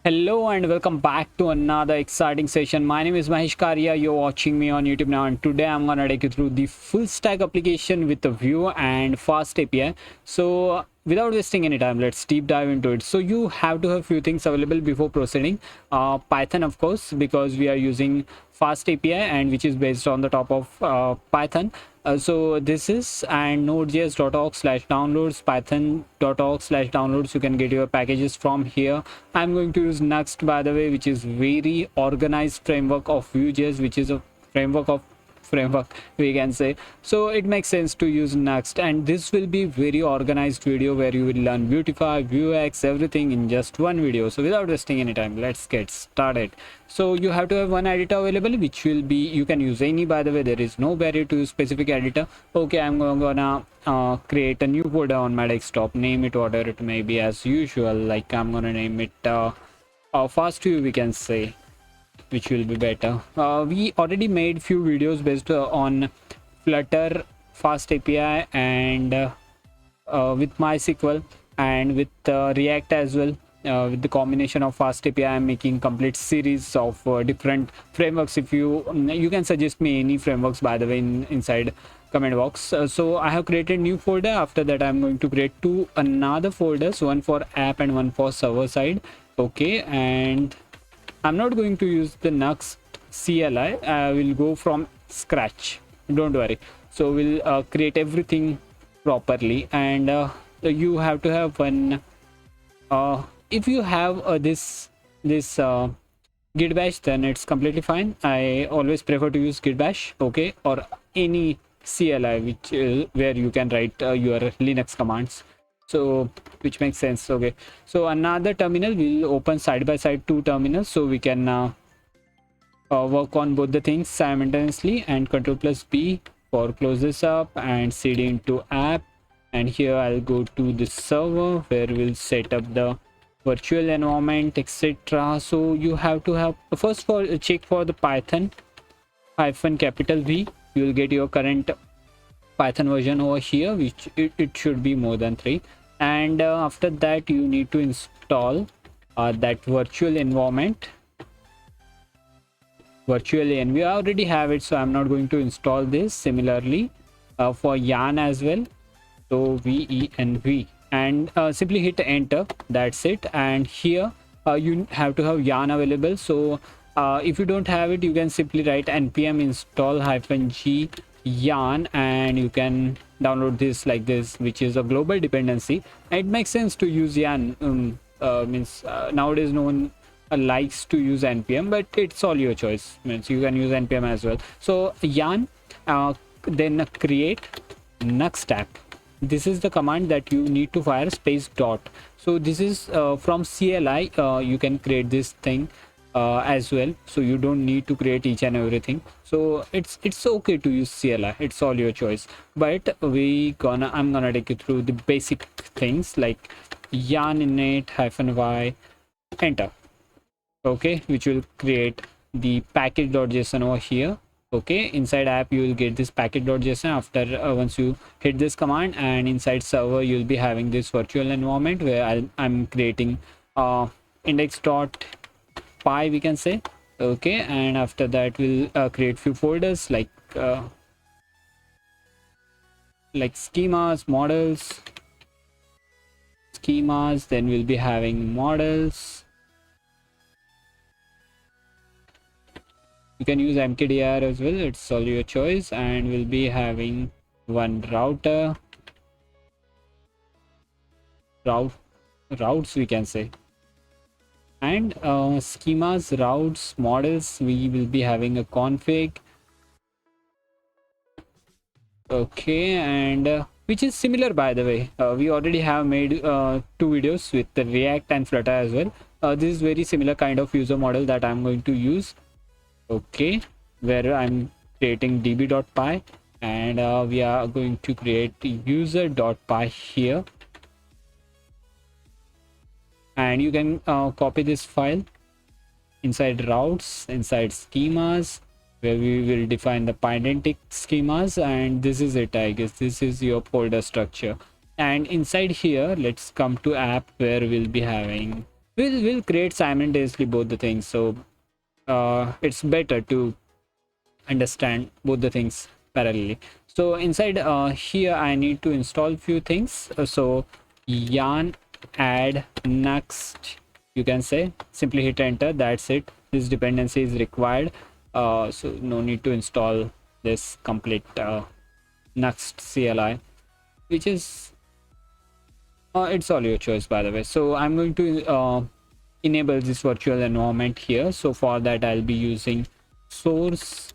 Hello and welcome back to another exciting session. My name is Mahesh Karia. You're watching me on YouTube now, and today I'm gonna take you through the full stack application with the Vue and Fast API. So without wasting any time, let's deep dive into it. So you have to have few things available before proceeding. Python, of course, because we are using Fast API and which is based on the top of Python. So this is and node.js.org/downloads, python.org/downloads. You can get your packages from here. I'm going to use Nuxt, by the way, which is very organized framework of Vue.js, which is a framework we can say. So it makes sense to use Nuxt, and this will be very organized video where you will learn Vuetify, Vuex, everything in just one video. So without wasting any time, let's get started. So you have to have one editor available, which will be, you can use any, by the way, there is no barrier to use specific editor. Okay, I'm gonna create a new folder on my desktop, name it whatever it may be as usual. Like I'm gonna name it fast view, we can say, which will be better. We already made few videos based on Flutter, Fast API, and with MySQL and with React as well. With the combination of Fast API, I'm making complete series of different frameworks. If you can suggest me any frameworks, by the way, inside comment box. So I have created new folder. After that, I'm going to create two another folders, one for app and one for server side. Okay, and I'm not going to use the Nuxt CLI. I will go from scratch. Don't worry. So we'll create everything properly, and you have to have one. If you have this Git bash, then it's completely fine. I always prefer to use Git bash, okay, or any CLI which where you can write your Linux commands. So which makes sense. Okay, so another terminal will open side by side two terminals, so we can work on both the things simultaneously, and Control+B for close this up and cd into app. And here I'll go to the server where we'll set up the virtual environment, etc. So you have to have first for check for the Python -V. You will get your current Python version over here, which it should be more than 3. And after that you need to install that virtual environment virtually, and we already have it, so I'm not going to install this. Similarly for yarn as well, so VENV, and simply hit enter. That's it. And here you have to have yarn available. So if you don't have it, you can simply write npm install -g yarn, and you can download this like this, which is a global dependency. It makes sense to use yarn. Means nowadays no one likes to use npm, but it's all your choice. Means you can use npm as well. So yarn, then create Nuxt app. This is the command that you need to fire space dot. So this is from CLI. You can create this thing as well, so you don't need to create each and everything. So it's okay to use CLI, it's all your choice. But I'm gonna take you through the basic things like yarn init -y enter. Okay, which will create the package.json over here. Okay, inside app you will get this package.json after once you hit this command, and inside server you'll be having this virtual environment where I'm creating index.py, we can say. Okay, and after that we'll create few folders like schemas, schemas, then we'll be having models. You can use mkdir as well, it's all your choice. And we'll be having one router, routes we can say, and schemas, routes, models. We will be having a config. Okay, and which is similar, by the way. We already have made 2 videos with the React and Flutter as well. This is very similar kind of user model that I'm going to use. Okay, where I'm creating db.py, and we are going to create user.py here, and you can copy this file inside routes, inside schemas, where we will define the pydantic schemas. And this is it, I guess. This is your folder structure. And inside here, let's come to app, where we'll be having We'll create simultaneously both the things, so it's better to understand both the things parallelly. So inside here I need to install few things. So yarn add Nuxt, you can say, simply hit enter, that's it. This dependency is required, so no need to install this complete Nuxt CLI, which is it's all your choice, by the way. So I'm going to enable this virtual environment here. So for that I'll be using source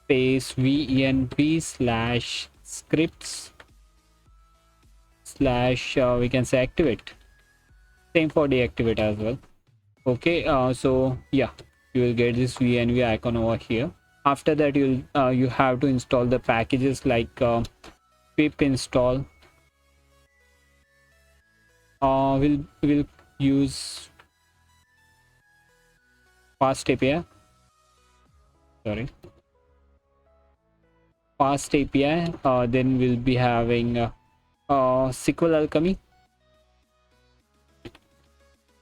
space venv slash scripts slash we can say activate. Same for deactivate as well. Okay, so yeah, you will get this venv icon over here. After that you have to install the packages like pip install. We'll use fast API, sorry, fast API. Then we'll be having SQL Alchemy,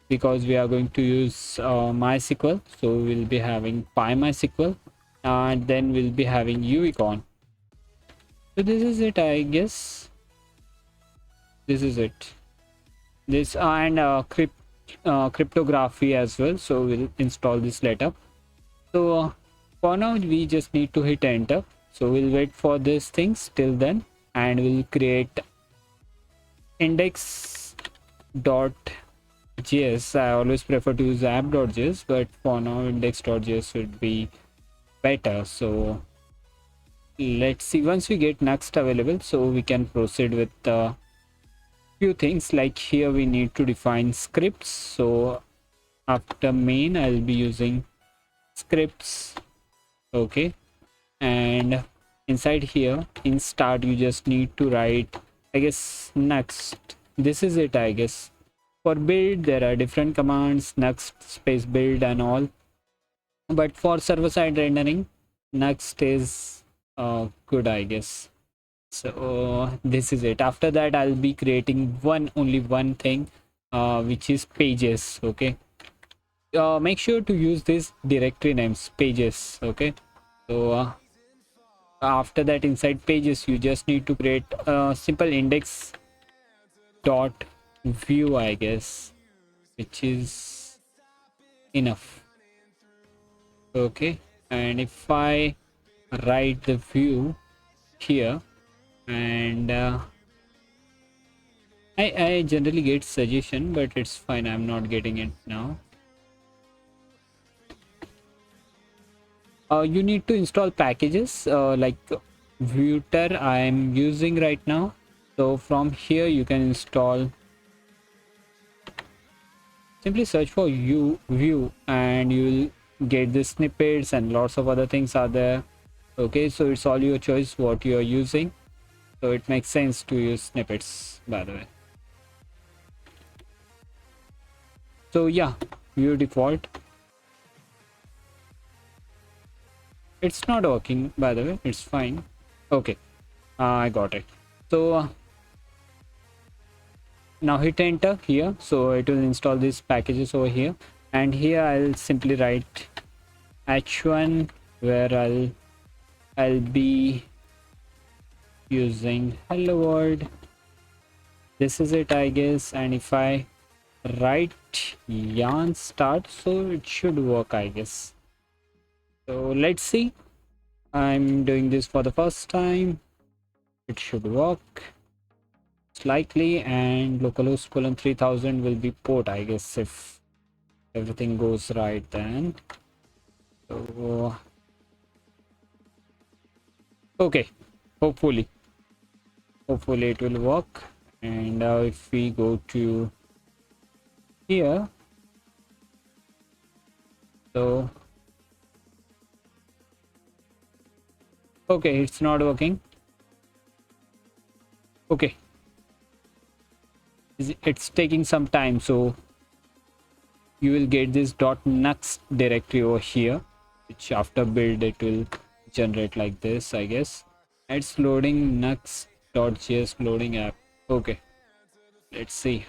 because we are going to use MySQL, so we'll be having PyMySQL, and then we'll be having Uicon. So this is it, I guess. This is it. This and cryptography as well, so we'll install this later. So for now we just need to hit enter, so we'll wait for these things till then, and we'll create index.js. I always prefer to use app.js, but for now index.js would be better. So let's see, once we get Nuxt available, so we can proceed with few things. Like here we need to define scripts, so after main I'll be using scripts. Okay, and inside here in start you just need to write, I guess, Nuxt. This is it, I guess. For build there are different commands, Nuxt space build and all, but for server-side rendering Nuxt is good, I guess. So this is it. After that I'll be creating only one thing, which is pages. Okay, make sure to use this directory names pages. Okay, so after that inside pages you just need to create a simple index dot view, I guess, which is enough. Okay, and if I write the view here, and I generally get suggestion, but it's fine, I'm not getting it now. You need to install packages like Vueter I am using right now. So from here you can install, simply search for view and you'll get the snippets and lots of other things are there. Okay, so it's all your choice what you are using, so it makes sense to use snippets, by the way. So yeah, view default, it's not working, by the way, it's fine. Okay, I got it. So now hit enter here, so it will install these packages over here, and here I'll simply write h1, where I'll be using hello world. This is it, I guess, and if I write yarn start, so it should work, I guess. So let's see, I'm doing this for the first time. It should work slightly, and localhost colon 3000 will be port, I guess, if everything goes right then. So okay, hopefully it will work. And if we go to here, so okay, it's not working. Okay, it's taking some time, so you will get this .nuxt directory over here, which after build it will generate like this, I guess. It's loading nuxt.js loading app. Okay, let's see.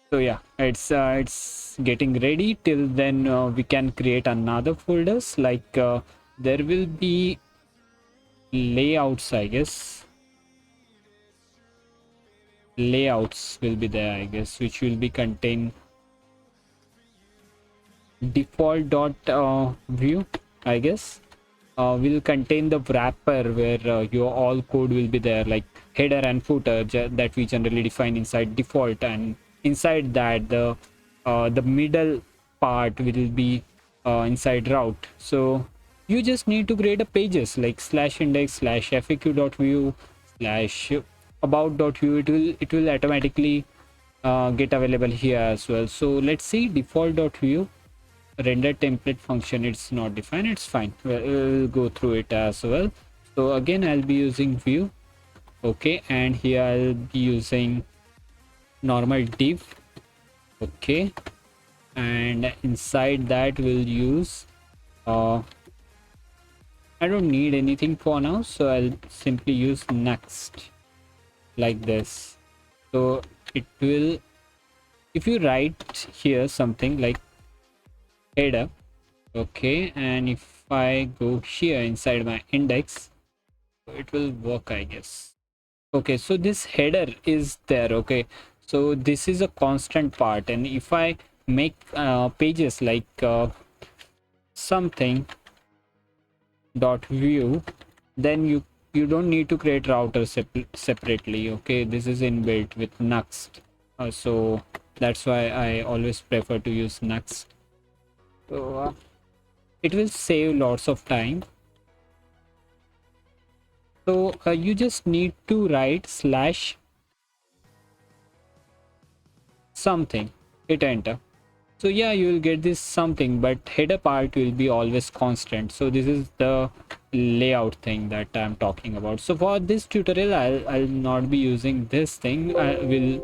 So yeah, it's getting ready. Till then, we can create another folders. Like there will be layouts, I guess. Layouts will be there, I guess, which will be contain default dot view, I guess. Will contain the wrapper where your all code will be there, like header and footer that we generally define inside default, and inside that the middle part will be inside route. So you just need to create a pages like slash index slash faq.view slash about.view. It will automatically get available here as well. So let's see default.view render template function. It's not defined, it's fine. We'll go through it as well. So again, I'll be using view. Okay, and here I'll be using normal div. Okay, and inside that we'll use I don't need anything for now, so I'll simply use Nuxt like this. So it will, if you write here something like header, okay, and if I go here inside my index, it will work, I guess. Okay, so this header is there. Okay, so this is a constant part, and if I make pages like something dot view, then you don't need to create router separately. Okay, this is inbuilt with Nuxt, so that's why I always prefer to use Nuxt. So it will save lots of time. So you just need to write slash something, hit enter. So yeah, you will get this something, but header part will be always constant. So this is the layout thing that I'm talking about. So for this tutorial, I'll not be using this thing. I will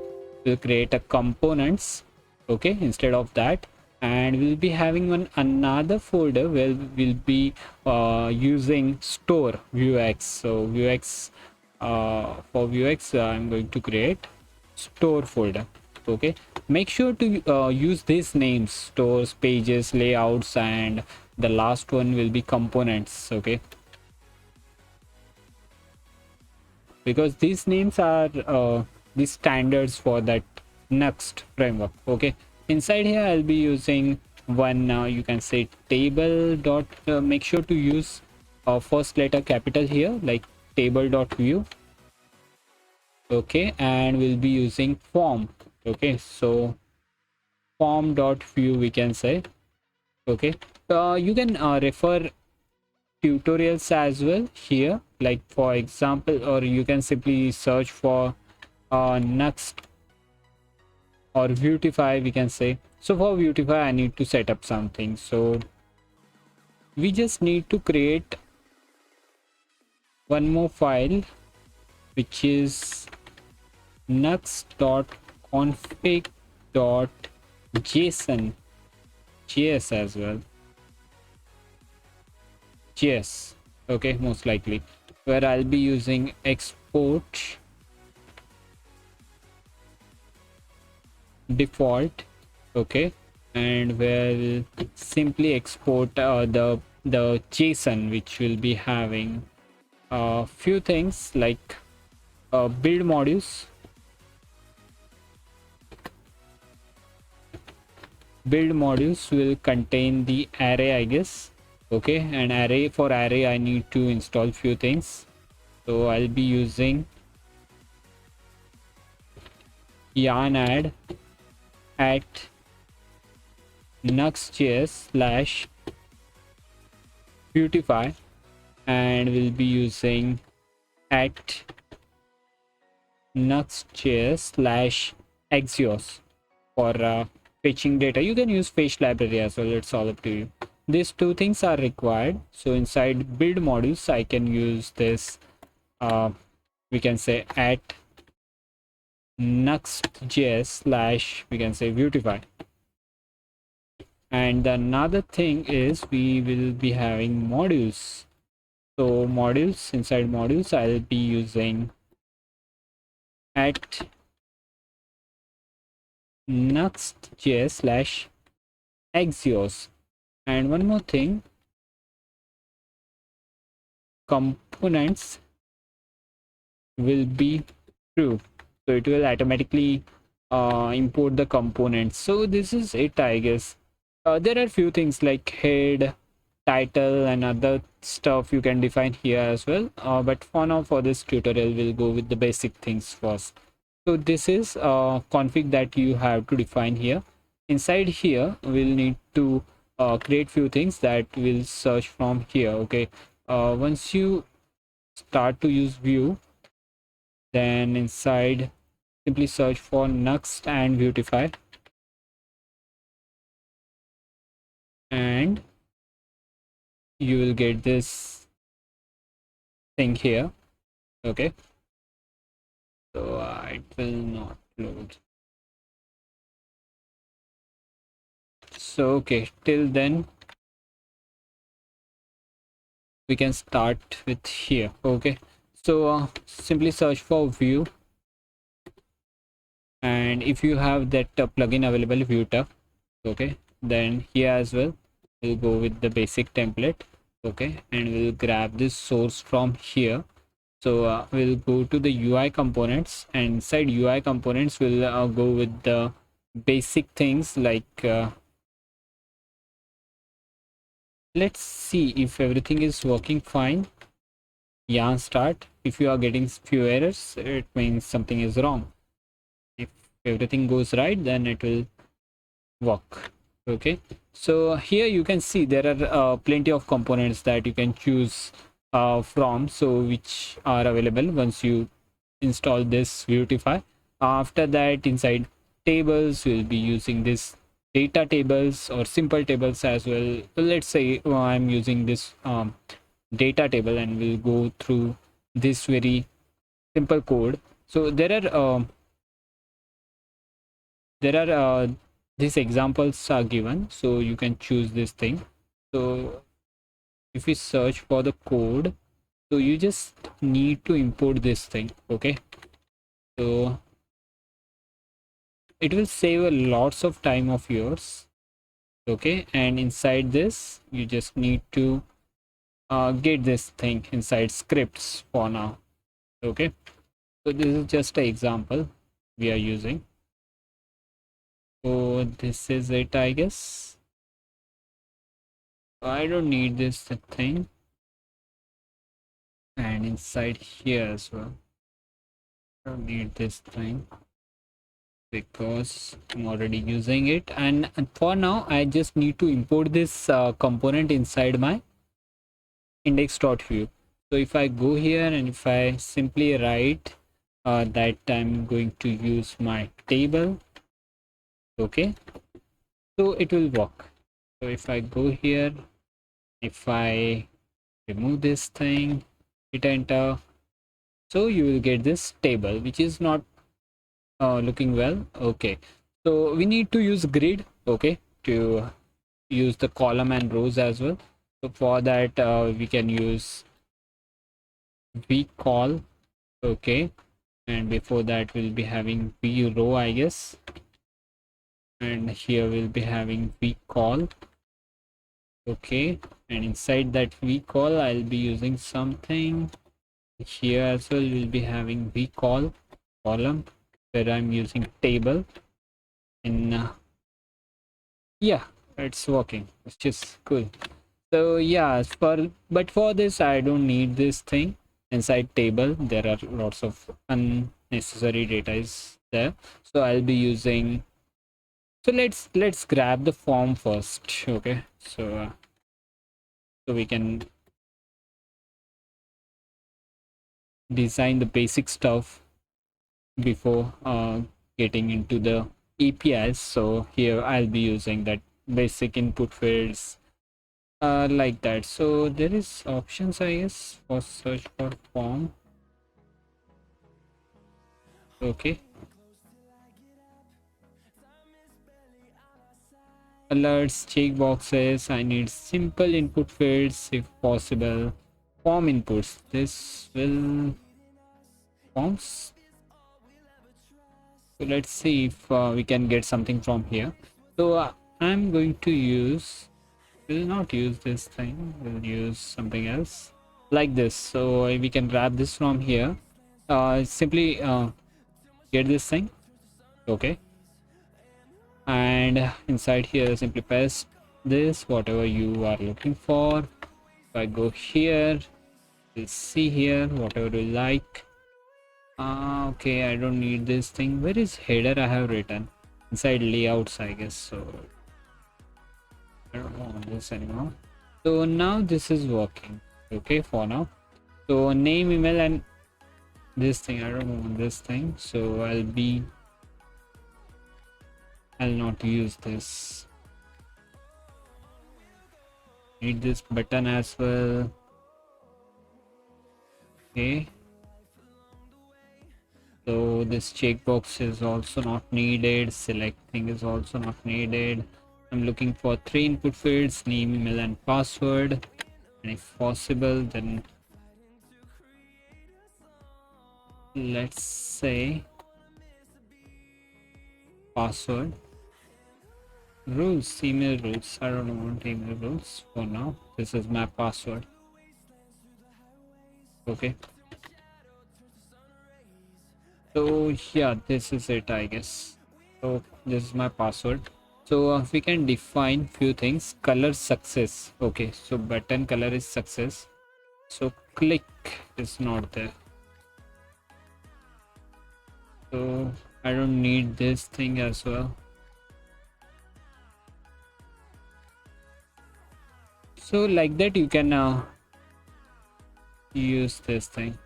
create a components, okay, instead of that, and we'll be having another folder where we'll be using store vuex. So vuex, for vuex, I'm going to create store folder. Okay, make sure to use these names: stores, pages, layouts, and the last one will be components. Okay, because these names are the standards for that Nuxt framework. Okay, inside here I'll be using one, you can say table dot, make sure to use first letter capital here, like table dot view. Okay, and we'll be using form. Okay, so form dot view, we can say. Okay, you can refer tutorials as well here, like for example, or you can simply search for Nuxt or Vuetify, we can say. So for Vuetify I need to set up something, so we just need to create one more file, which is nuxt.config.json js as well. JS, okay, most likely, where I'll be using export default. Okay, and we'll simply export the JSON, which will be having a few things like build modules. Build modules will contain the array, I guess. Okay, and array, for array I need to install few things, so I'll be using yarn add at nuxt.js slash Vuetify, and we'll be using at nuxt.js slash axios for fetching data. You can use fetch library as well, it's all up to you. These two things are required. So inside build modules I can use this, we can say at nuxt.js slash, we can say Vuetify. And another thing is we will be having modules. So modules, inside modules I'll be using at Nuxt.js slash Axios. And one more thing, components will be true, so it will automatically import the components. So this is it, I guess. There are few things like head, title, and other stuff you can define here as well, but for now, for this tutorial, we'll go with the basic things first. So this is config that you have to define here. Inside here we'll need to create few things that will search from here. Okay, once you start to use Vue, then inside simply search for Nuxt and Vuetify, and you will get this thing here. Okay, so it will not load. So okay, till then we can start with here. Okay, so simply search for Vue, and if you have that plugin available, Vuetup, okay, then here as well we'll go with the basic template. Okay, and we'll grab this source from here. So we'll go to the UI components, and inside UI components we'll go with the basic things like let's see if everything is working fine. Yarn start. If you are getting few errors, it means something is wrong. If everything goes right, then it will work. Okay, so here you can see there are plenty of components that you can choose from, so which are available once you install this Vuetify. After that, inside tables we'll be using this data tables or simple tables as well. So let's say I'm using this data table, and we'll go through this very simple code. So there are these examples are given, so you can choose this thing. So if we search for the code, so you just need to import this thing. Okay, so it will save a lots of time of yours. Okay, and inside this you just need to get this thing inside scripts for now. Okay, so this is just an example we are using. So this is it, I guess. I don't need this thing, and inside here as well I don't need this thing because I'm already using it. And for now I just need to import this component inside my index.view. So if I go here and if I simply write that I'm going to use my table, okay, so it will work. So if I go here, if I remove this thing, hit enter, so you will get this table which is not looking well. Okay, so we need to use grid, okay, to use the column and rows as well. So for that we can use vcol. Okay, and before that we'll be having v row, I guess, and here we'll be having vcol. Okay, and inside that vcol I'll be using something. Here as well we'll be having vcol column, where I'm using table. In yeah, it's working, which is cool. So yeah, but for this I don't need this thing inside table. There are lots of unnecessary data is there, so I'll be using, so let's grab the form first. Okay, so we can design the basic stuff before getting into the APIs. So here I'll be using that basic input fields like that. So there is options, I guess, for search for form. Okay, alerts, checkboxes. I need simple input fields if possible. Form inputs. This will forms. So let's see if we can get something from here. So I'm going to use, will not use this thing, we'll use something else like this. So we can grab this from here, simply get this thing, okay, and inside here simply paste this whatever you are looking for. If I go here, we'll see here whatever you like. Okay, I don't need this thing. Where is header? I have written inside layouts, I guess. So I don't want this anymore. So now this is working, okay, for now. So name, email, and this thing, I don't want this thing, so I'll not use this. Need this button as well. Okay, so this checkbox is also not needed. Select thing is also not needed. I'm looking for 3 input fields: name, email, and password. And if possible, then let's say password. Rules, email rules. I don't want email rules for now. This is my password. Okay. So yeah, this is it, I guess. So this is my password. So we can define few things. Color success. Okay, so button color is success. So click is not there. So I don't need this thing as well. So like that you can use this thing.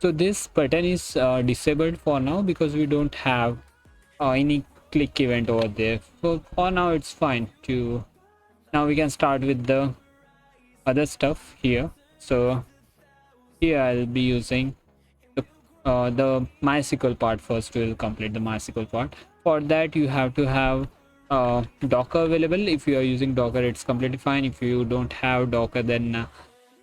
So this button is disabled for now because we don't have any click event over there. So for now it's fine. To now we can start with the other stuff here. So here I'll be using the MySQL part first. We'll complete the MySQL part. For that you have to have Docker available. If you are using Docker, it's completely fine. If you don't have Docker, then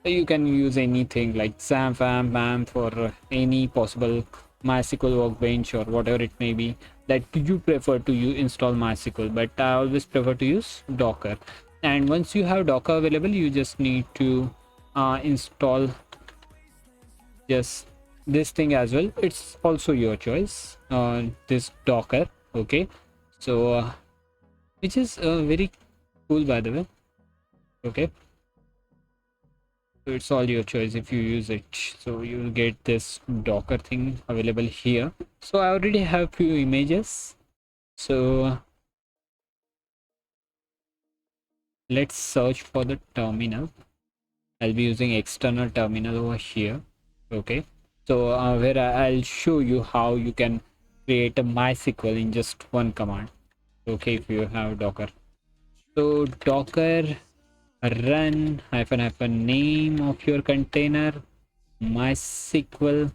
you can use anything like XAMPP, AMP for any possible MySQL workbench or whatever it may be that you prefer to install MySQL. But I always prefer to use Docker. And once you have Docker available, you just need to install just this thing as well. It's also your choice, this Docker. Okay, so which is very cool, by the way. Okay, so it's all your choice if you use it. So you will get this Docker thing available here. So I already have few images, so let's search for the terminal. I'll be using external terminal over here. Okay, so where I'll show you how you can create a MySQL in just one command. Okay, if you have Docker. So Docker run hyphen name of your container, MySQL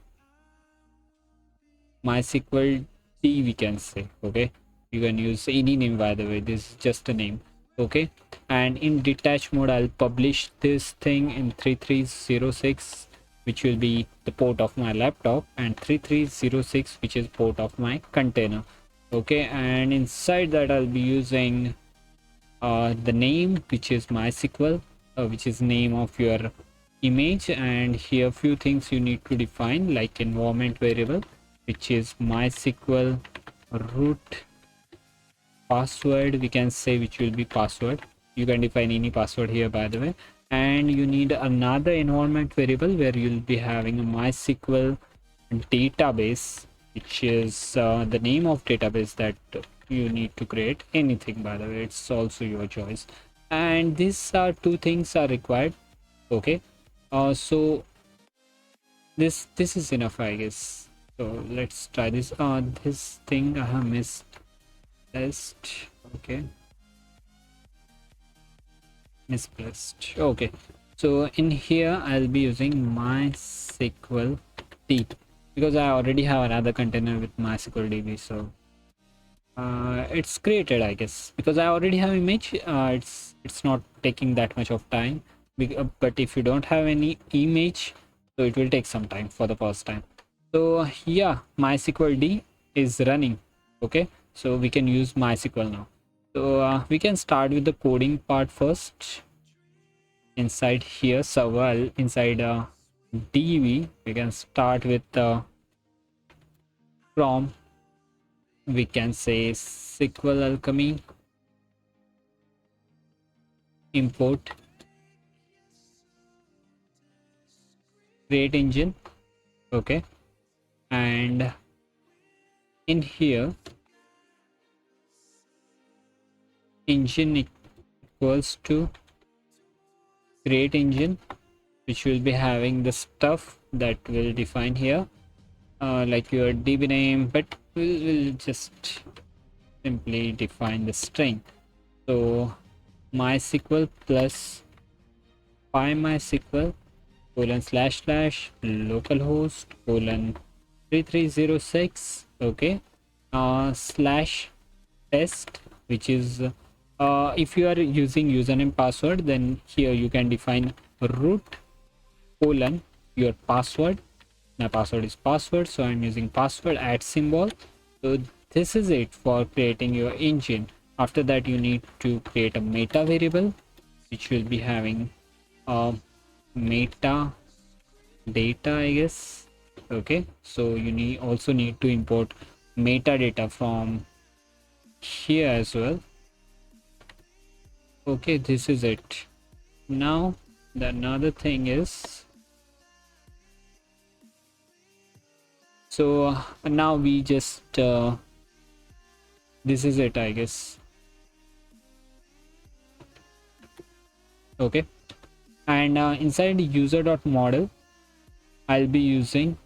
D, we can say. Okay, you can use any name, by the way. This is just a name. Okay, and in detached mode I'll publish this thing in 3306, which will be the port of my laptop, and 3306, which is port of my container. Okay, and inside that I'll be using the name, which is MySQL, which is name of your image, and here few things you need to define, like environment variable, which is MySQL root password, we can say, which will be password. You can define any password here, by the way. And you need another environment variable where you'll be having a MySQL database, which is the name of database that you need to create. Anything, by the way, it's also your choice. And these are two things are required. Okay, so this is enough, I guess. So let's try this. This thing I have missed. Test. Okay, misplaced. Okay, so in here I'll be using MySQL D because I already have another container with MySQL DB. So it's created, I guess, because I already have image. It's not taking that much of time, but if you don't have any image, so it will take some time for the first time. So yeah, MySQL D, is running. Okay, so we can use MySQL now. So we can start with the coding part first. Inside here, so well, inside db we can start with from, we can say SQL Alchemy import create engine. Okay, and in here engine equals to create engine, which will be having the stuff that will define here, like your db name, but we'll just simply define the string. So MySQL plus MySQL colon slash slash localhost colon 3306. Okay, slash test, which is if you are using username password, then here you can define root colon your password. My password is password, so I'm using password at symbol. So this is it for creating your engine. After that, you need to create a meta variable, which will be having meta data, I guess. Okay, so you also need to import metadata from here as well. Okay, this is it. Now the another thing is, so now we just this is it, I guess. Okay, and inside user.model I'll be using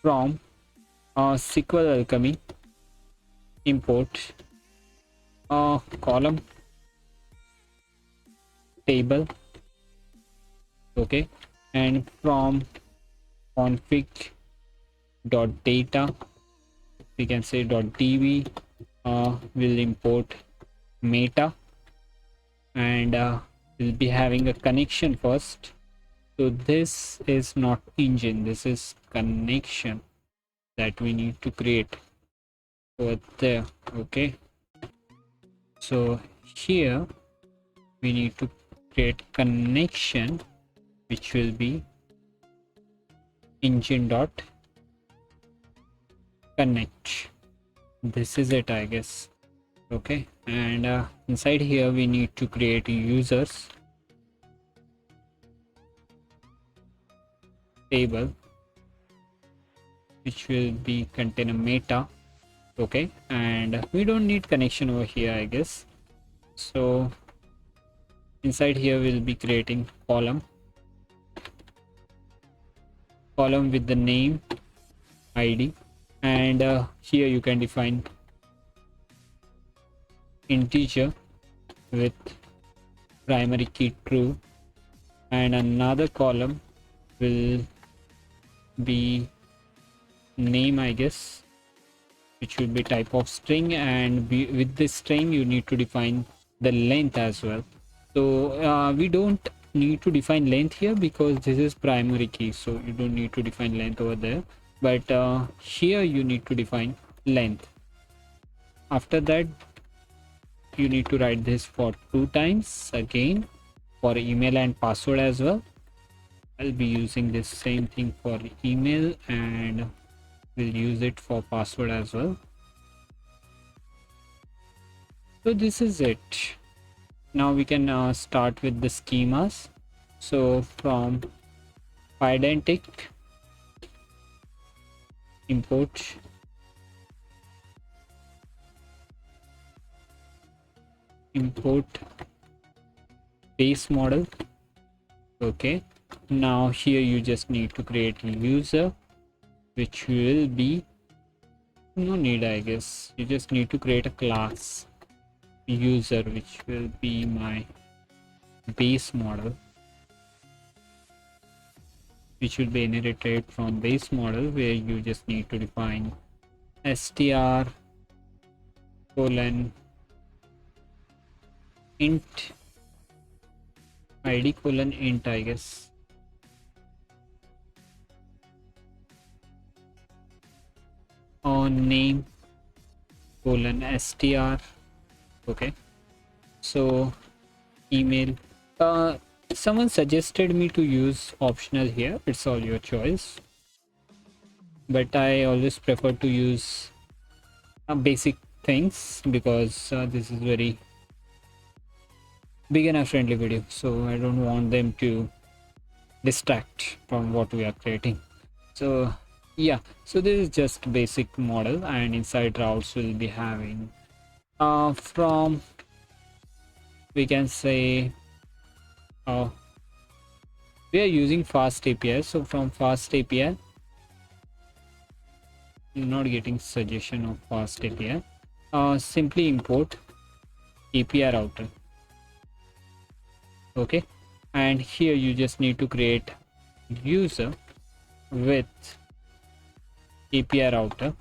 from SQL Alchemy import column table. Okay, and from config dot data, we can say .db, will import meta, and we'll be having a connection first. So this is not engine, this is connection that we need to create over there. Okay, so here we need to create connection, which will be engine dot connect. This is it, I guess. Okay, and inside here we need to create users table, which will be contain a meta. Okay, and we don't need connection over here, I guess. So inside here we'll be creating column with the name, id, and here you can define integer with primary key true, and another column will be name, I guess, which will be type of string, and with this string you need to define the length as well. So we don't need to define length here because this is primary key, so you don't need to define length over there, but here you need to define length. After that, you need to write this for 2 times again for email and password as well. I'll be using this same thing for email, and we'll use it for password as well. So this is it. Now we can start with the schemas. So from Pydantic import base model. Okay, now here you just need to create a user, which will be no need, I guess. You just need to create a class user, which will be my base model, which will be inherited from base model, where you just need to define str colon int id colon int, I guess. name colon str. Okay, so email. Someone suggested me to use optional here. It's all your choice, but I always prefer to use basic things because this is very beginner friendly video, so I don't want them to distract from what we are creating. So yeah, so this is just basic model, and inside routes will be having from, we can say, uh, we are using fast API. So from fast API, you're not getting suggestion of fast API. Simply import API router. Okay, and here you just need to create user with API router.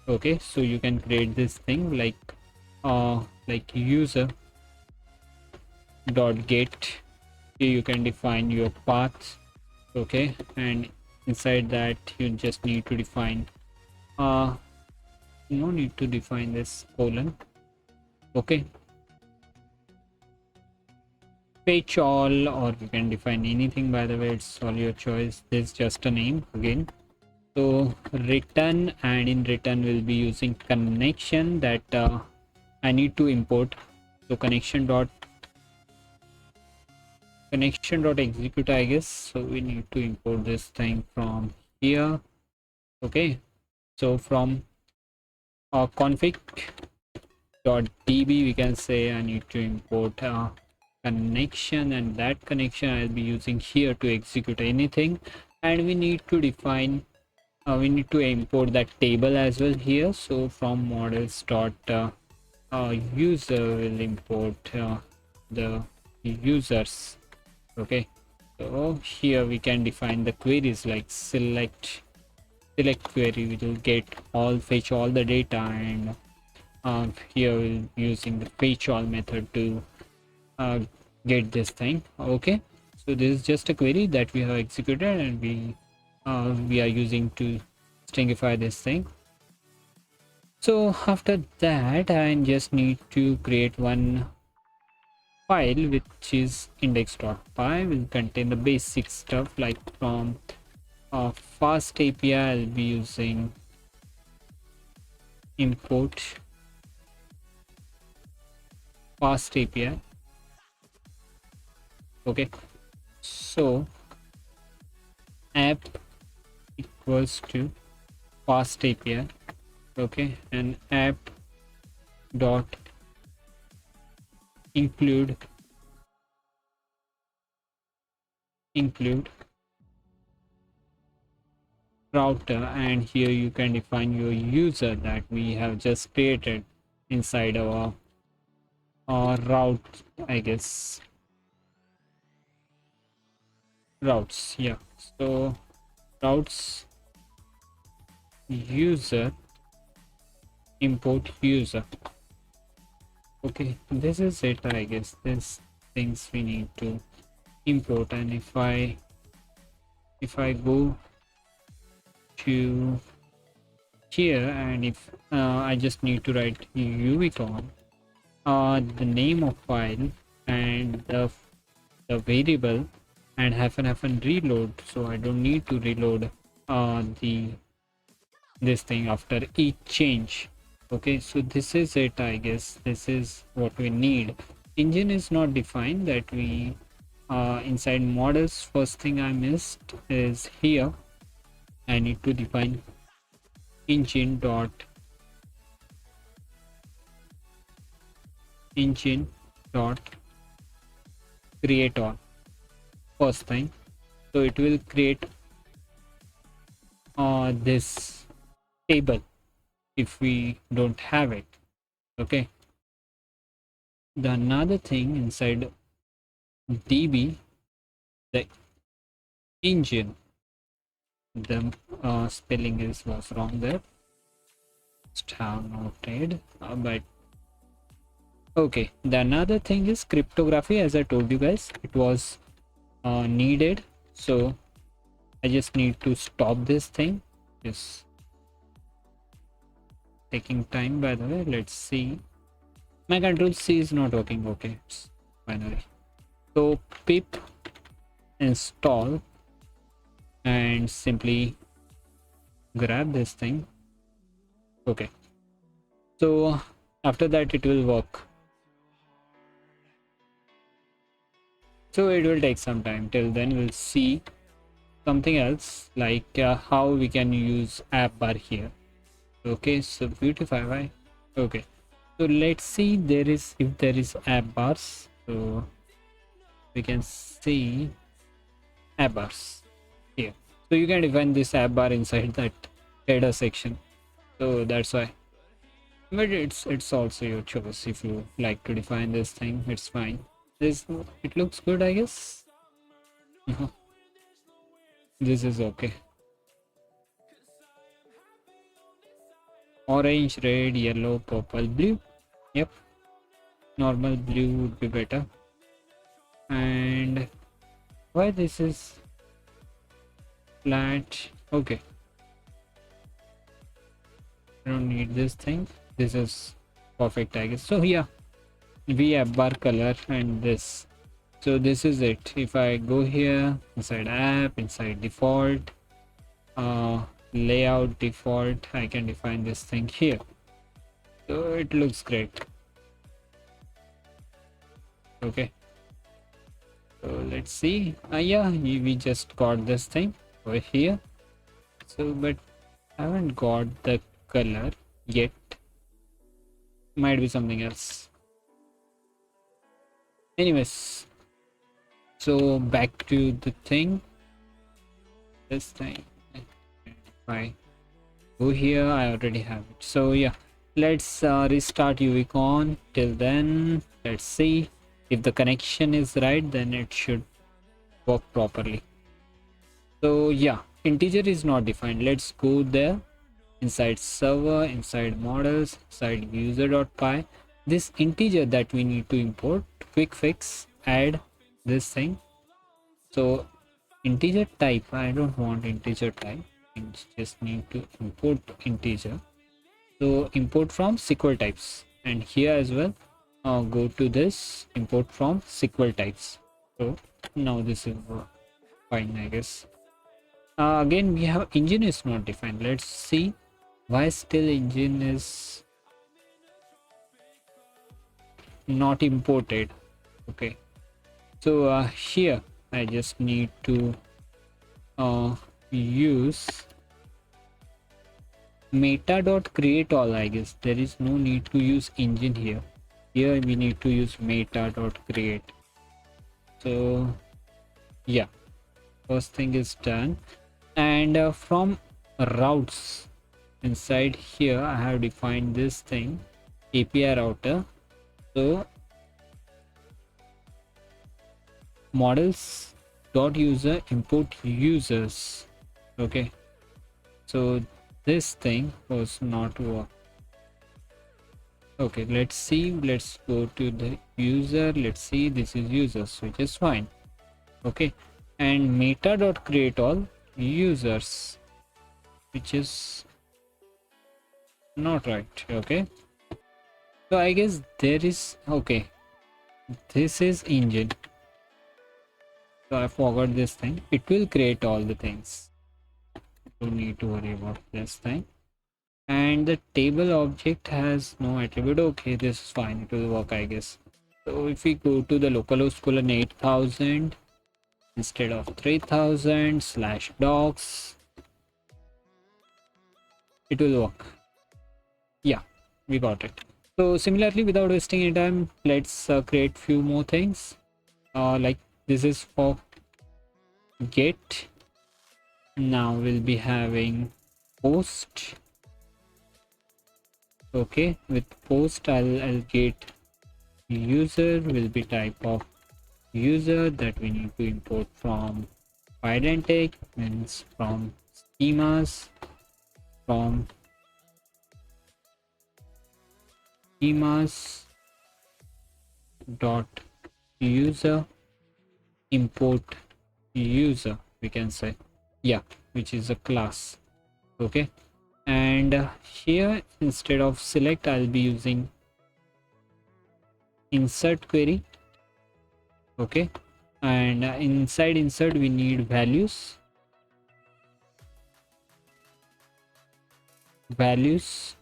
Okay, so you can create this thing like user dot get. Here you can define your path. Okay, and inside that you just need to define no need to define this colon. Okay, fetch all, or you can define anything, by the way, it's all your choice. This is just a name again. So return, and in return we'll be using connection that I need to import. So connection dot execute, I guess. So we need to import this thing from here. Okay, so from config dot db, we can say I need to import connection, and that connection I'll be using here to execute anything. And we need to define we need to import that table as well here. So from models dot user will import the users. Okay, so here we can define the queries like select query, which will get all, fetch all the data, and here we'll be using the fetch all method to get this thing. Okay, so this is just a query that we have executed, and we are using to stringify this thing. So after that, I just need to create one file which is index.py, will contain the basic stuff like from fast API. I'll be using import fast API. Okay, so app equals to fast API. Okay, and app dot include router, and here you can define your user that we have just created inside our route, I guess, routes. Yeah, so routes user import user. Okay, this is it, I guess. This things we need to import. And if I go to here, and if I just need to write uicon, the name of file, and the variable, and hyphen reload, so I don't need to reload this thing after each change. Okay, so this is it, I guess. This is what we need. Engine is not defined, that we inside models. First thing I missed is here I need to define engine dot create all. First thing, so it will create this table if we don't have it. Okay, the another thing inside db, the engine, the spelling was wrong there, just have noted, but okay. The another thing is cryptography. As I told you guys, it was needed, so I just need to stop this thing. Yes, taking time, by the way. Let's see. My control C is not working. Okay, finally. So pip install and simply grab this thing. Okay, so after that it will work. So it will take some time. Till then we'll see something else, like how we can use app bar here. Okay, so Vuetify, right? Okay, so let's see there is, if there is app bars. So we can see app bars here. So you can define this app bar inside that header section. So that's why. But it's also your choice. If you like to define this thing, it's fine. This, it looks good, I guess. This is okay. Orange, red, yellow, purple, blue. Yep, normal blue would be better. And why this is flat? Okay, I don't need this thing. This is perfect, I guess. So yeah, we have bar color and this. So this is it. If I go here inside app, inside default, layout default, I can define this thing here. So it looks great. Okay, so let's see. Yeah, we just got this thing over here. So but I haven't got the color yet. Might be something else. Anyways, so back to the thing. This thing, if I go here, I already have it. So yeah, let's restart UVCon. Till then, let's see if the connection is right, then it should work properly. So yeah, integer is not defined. Let's go there, inside server, inside models, inside user.py. This integer that we need to import, quick fix, add this thing. So integer type, I don't want integer type, I just need to import integer. So import from SQL types, and here as well, go to this, import from SQL types. So now this is fine, I guess. Again, we have engine is not defined. Let's see why still engine is not imported. Okay, so here I just need to use meta.createAll. I guess there is no need to use engine here. Here we need to use meta.create. So yeah, first thing is done. And from routes, inside here I have defined this thing, API router. So models dot user import users. Okay, so this thing was not work. Okay, let's see, let's go to the user. Let's see, this is users, which is fine. Okay, and meta.createAll users, which is not right. Okay, so I guess there is, okay, this is engine. So I forgot this thing. It will create all the things. Don't need to worry about this thing. And the table object has no attribute. Okay, this is fine, it will work, I guess. So if we go to the localhost colon 8000 instead of 3000 / docs, it will work. Yeah, we got it. So similarly, without wasting any time, let's create few more things. Like this is for get. Now we'll be having post. Okay, with post I'll get user will be type of user that we need to import from Pydantic, means from schemas, from schemas dot user import user, we can say, yeah, which is a class. Okay, And here instead of select, I'll be using insert query. Okay, and inside insert we need values.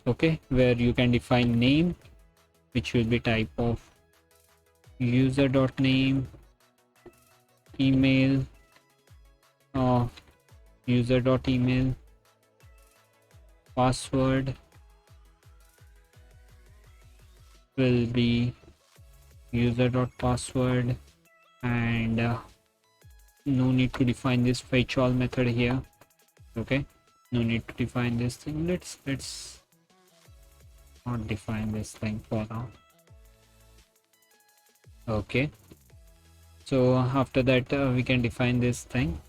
Okay, where you can define name, which will be type of user dot name, email, uh, user dot email, password will be user dot password, and no need to define this fetch all method here. Okay, no need to define this thing. Let's not define this thing for now. Okay, so after that we can define this thing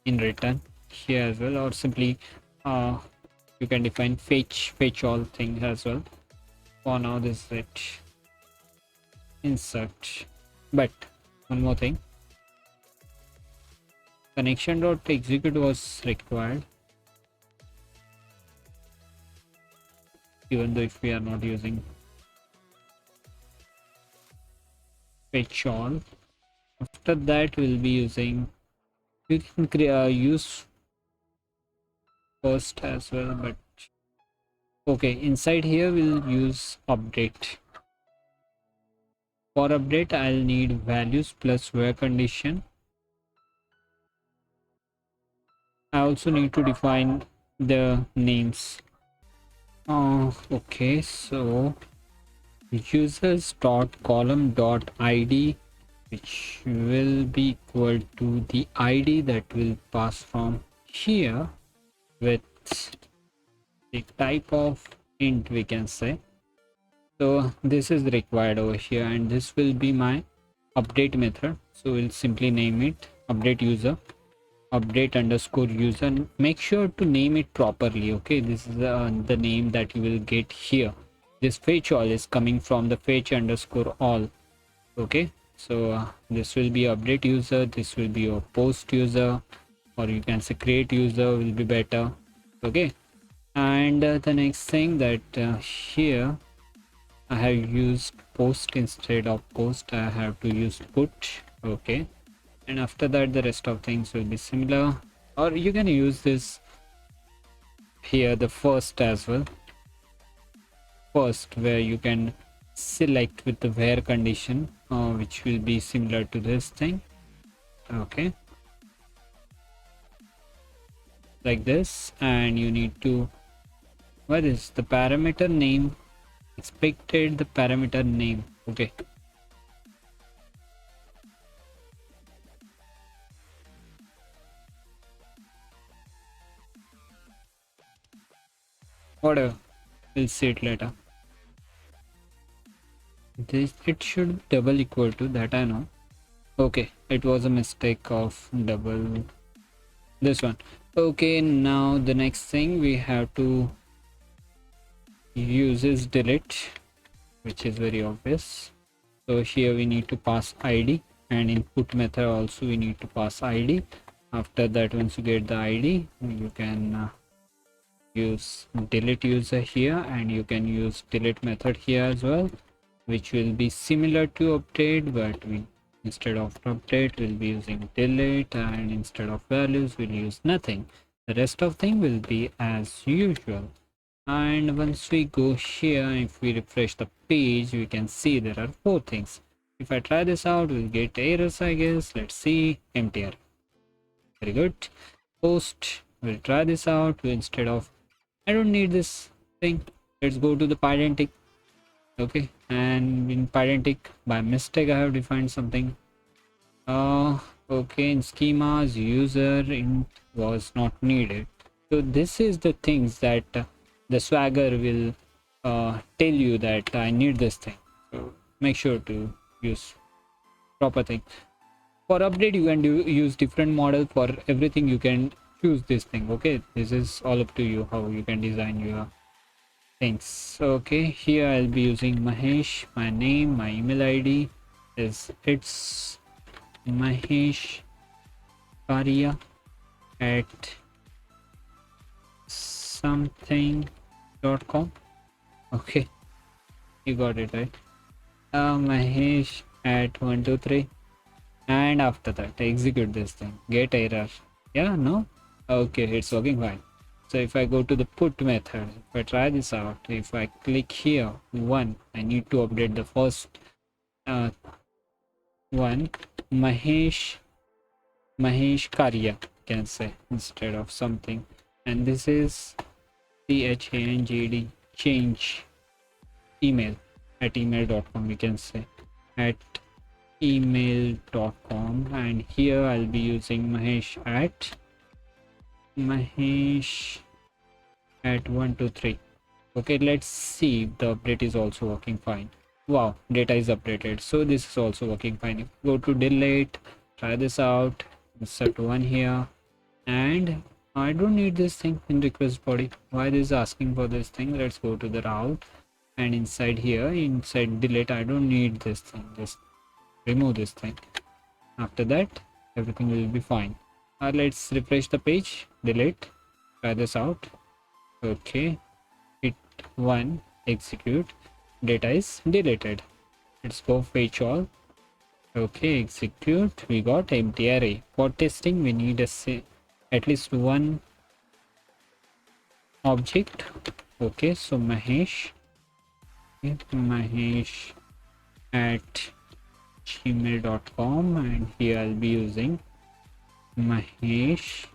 in return here as well, or simply uh, you can define fetch all thing as well. For now this is it. Insert. But one more thing, connection dot execute was required, even though if we are not using fetch all. After that we'll be using, we can use first as well, but okay, inside here we'll use update. For update I'll need values plus where condition. I also need to define the names. Okay, so users dot column dot id, which will be equal to the id that will pass from here with the type of int, we can say. So this is required over here, and this will be my update method. So we'll simply name it update user, update underscore user. Make sure to name it properly. Okay, this is the name that you will get here. This fetch all is coming from the fetch underscore all. Okay, so this will be update user, this will be your post user, or you can say create user will be better. Okay, and the next thing that here I have used post instead of post, I have to use put. Okay, and after that the rest of things will be similar, or you can use this here the first as well, first, where you can select with the where condition, which will be similar to this thing. Okay, like this, and you need to, what is the parameter name, expected the parameter name. Okay, whatever, we'll see it later. This, it should double equal to that, I know. Okay, it was a mistake of double this one. Okay, now the next thing we have to use is delete, which is very obvious. So here we need to pass id, and input method also we need to pass id. After that, once you get the id, you can use delete user here, and you can use delete method here as well, which will be similar to update, but we, instead of update, we'll be using delete, and instead of values we'll use nothing. The rest of thing will be as usual. And once we go here, if we refresh the page, we can see there are 4 things. If I try this out, we'll get errors, I guess. Let's see, empty error. Very good. Post, we'll try this out. Instead of, I don't need this thing, let's go to the pydantic. Okay, and in pydantic, by mistake I have defined something. Okay, in schemas, user int was not needed. So this is the things that the Swagger will tell you that I need this thing. So make sure to use proper thing. For update, you can use different model. For everything, you can choose this thing. Okay, this is all up to you how you can design your things. Okay, here I'll be using Mahesh. My name, my email ID is it's Mahesh Karia at something.com. Okay, you got it right. Mahesh at 123, and after that execute this thing. Get error. Yeah, no. Okay, it's working fine. So if I go to the put method, if I try this out, if I click here, I need to update the first uh, one, Mahesh Karya, can say, instead of something, and this is CHANGD change email at email.com, we can say, at email.com, and here I'll be using Mahesh at 123. Okay, let's see if the update is also working fine. Wow, data is updated, so this is also working fine. If you go to delete, try this out, insert one here, and I don't need this thing in request body. Why this is asking for this thing? Let's go to the route, and inside here, inside delete, I don't need this thing. Just remove this thing. After that, everything will be fine. Let's refresh the page, delete, try this out. Okay, hit 1, execute, data is deleted. Let's go fetch all. Okay, execute, we got empty array. For testing, we need at least one object. Okay, so Mahesh at gmail.com, and here I'll be using Mahesh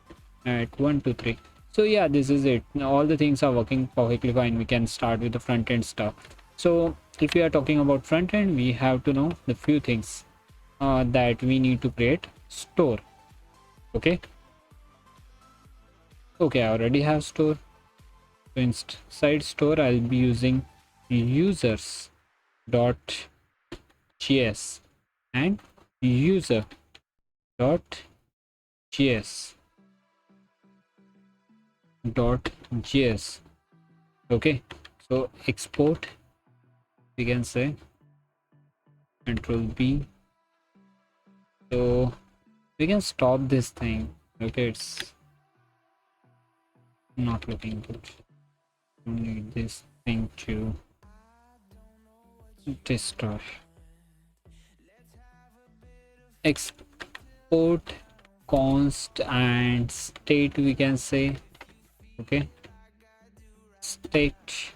at 123. So yeah, this is it. Now all the things are working perfectly fine. We can start with the front end stuff. So if we are talking about front end, we have to know the few things that we need to create. Store. Okay, I already have store. So inside store, I'll be using users dot js and user dot js dot js. Okay, so export, we can say control B. So we can stop this thing. Okay, it's not looking good. We need this thing to destroy. Export const and state, we can say. Okay, state,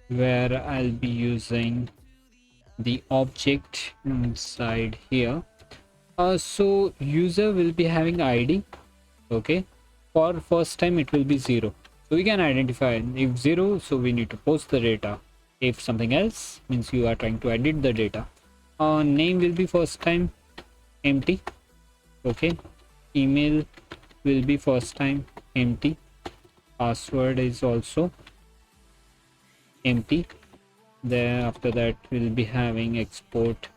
where I'll be using the object inside here. So user will be having ID. Okay, for first time it will be 0, so we can identify if 0, so we need to post the data. If something else, means you are trying to edit the data. Name will be first time empty. Okay, email will be first time empty. Password is also empty. Then after that we'll be having export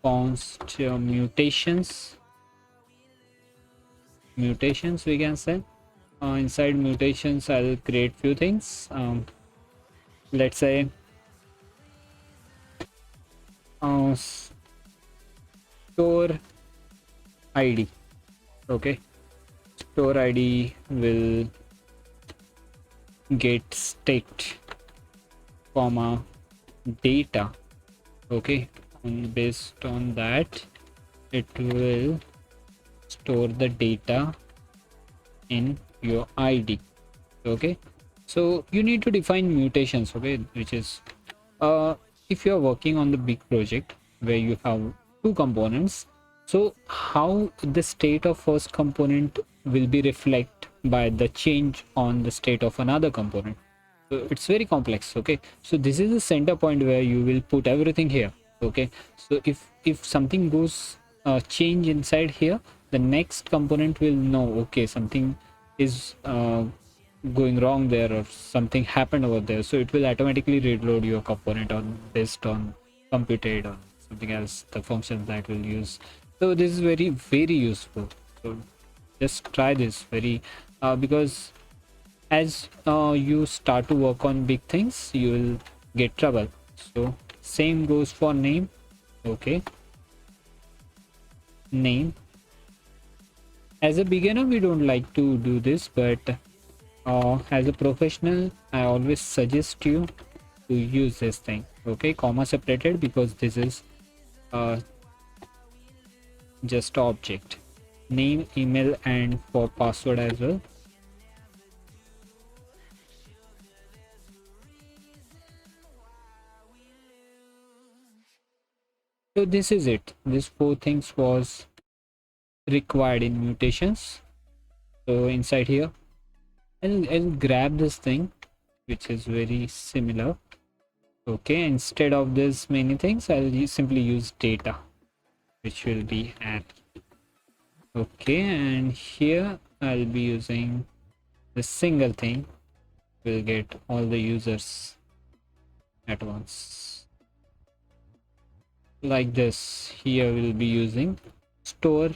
const mutations, we can say. Inside mutations, I'll create few things. Let's say store ID. Okay, store ID will get state comma data. Okay, and based on that it will store the data in your ID. Okay, so you need to define mutations. Okay, which is if you are working on the big project where you have two components, so how the state of first component will be reflect by the change on the state of another component. So it's very complex. Okay, so this is the center point where you will put everything here. Okay, so if something goes change inside here, the next component will know, okay, something is going wrong there, or something happened over there, so it will automatically reload your component on based on computed or something else, the functions that will use. So this is very useful. So just try this very because as you start to work on big things, you will get trouble. So same goes for name. Okay, name As a beginner we don't like to do this, but as a professional I always suggest you to use this thing. Okay, comma separated, because this is uh, just object name, email, and for password as well. So this is it. This four things was required in mutations. So inside here I'll grab this thing which is very similar. Okay, instead of this many things simply use data, which will be app. Okay, and here I'll be using the single thing. Will get all the users at once like this. Here we'll be using store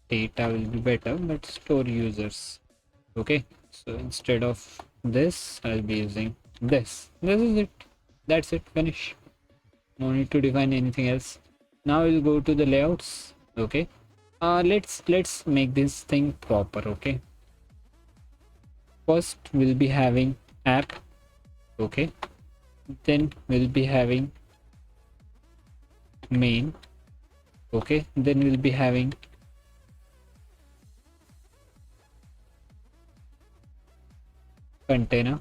data will be better, but store users. Okay, so instead of this I'll be using this is it. That's it, finish. No need to define anything else. Now we'll go to the layouts. Okay, let's make this thing proper. Okay, first we'll be having app. Okay, then we'll be having main. Okay, then we'll be having container.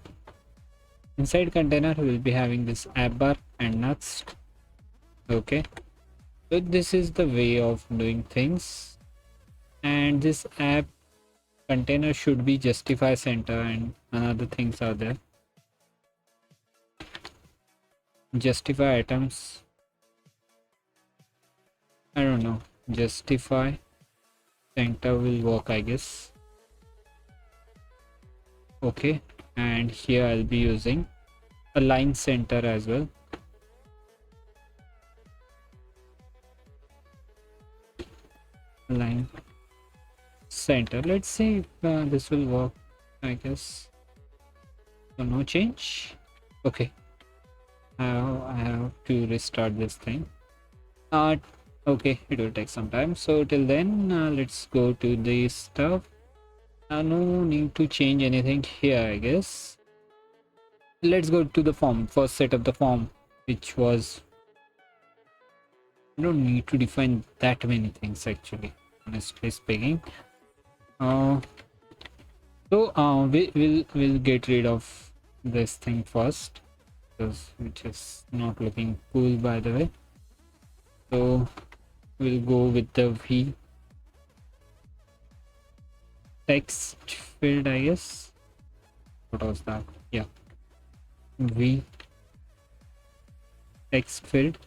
Inside container we'll be having this app bar and Nuxt. Okay, so this is the way of doing things, and this app container should be justify center and another things are there. Justify items, I don't know, justify center will work, I guess. Okay, and here I'll be using align center as well. Align center, let's see if this will work, I guess. So no change. Okay, I have to restart this thing. Okay, it will take some time, so till then let's go to this stuff. No need to change anything here, I guess. Let's go to the form. First set up the form, which was, you don't need to define that many things actually, honestly speaking. We'll get rid of this thing first, because which is not looking cool, by the way. So we'll go with the v text field, I guess. What was that? Yeah, v text field.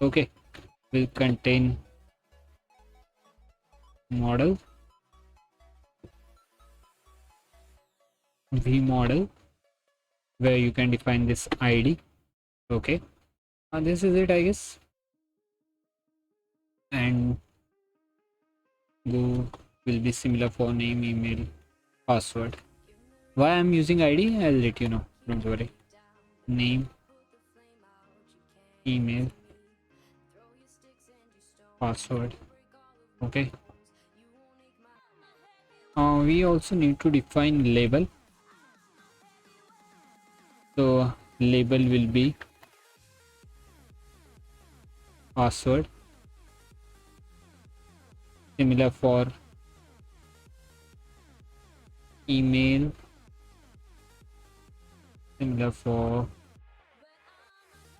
Okay, will contain model, v model, where you can define this id. Okay, this is it, I guess. And go will be similar for name, email, password. Why I'm using id, I'll let you know, don't worry. Name, email, password. Okay, we also need to define label. So label will be password, similar for email, similar for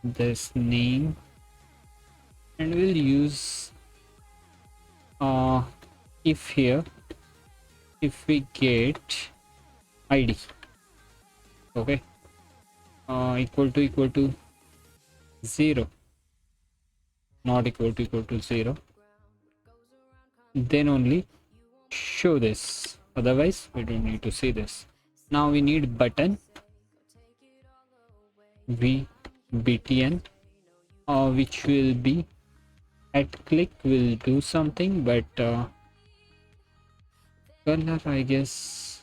this name, and we'll use if here, if we get id, okay, equal to 0, not equal to 0, then only show this, otherwise we don't need to see this. Now we need button, btn, which will be at click will do something, but color, I guess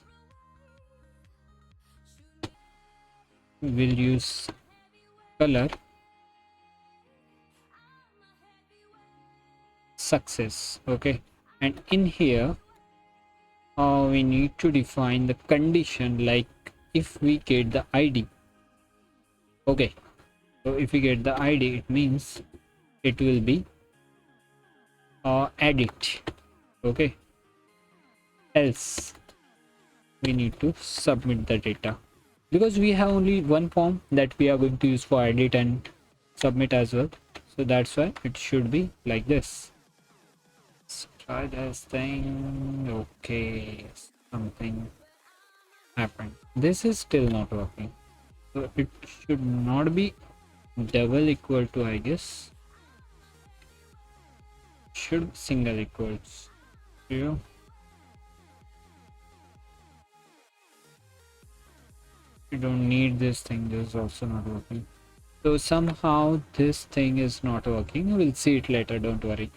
we'll use color success. Okay, and in here we need to define the condition, like if we get the id. Okay, so if we get the id, it means it will be edit. Okay, else we need to submit the data, because we have only one form that we are going to use for edit and submit as well. So that's why it should be like this. Let's try this thing. Okay, something happened. This is still not working, so it should not be double equal to, I guess should be single equals 0. You don't need this thing. This is also not working. So somehow this thing is not working. We'll see it later, don't worry.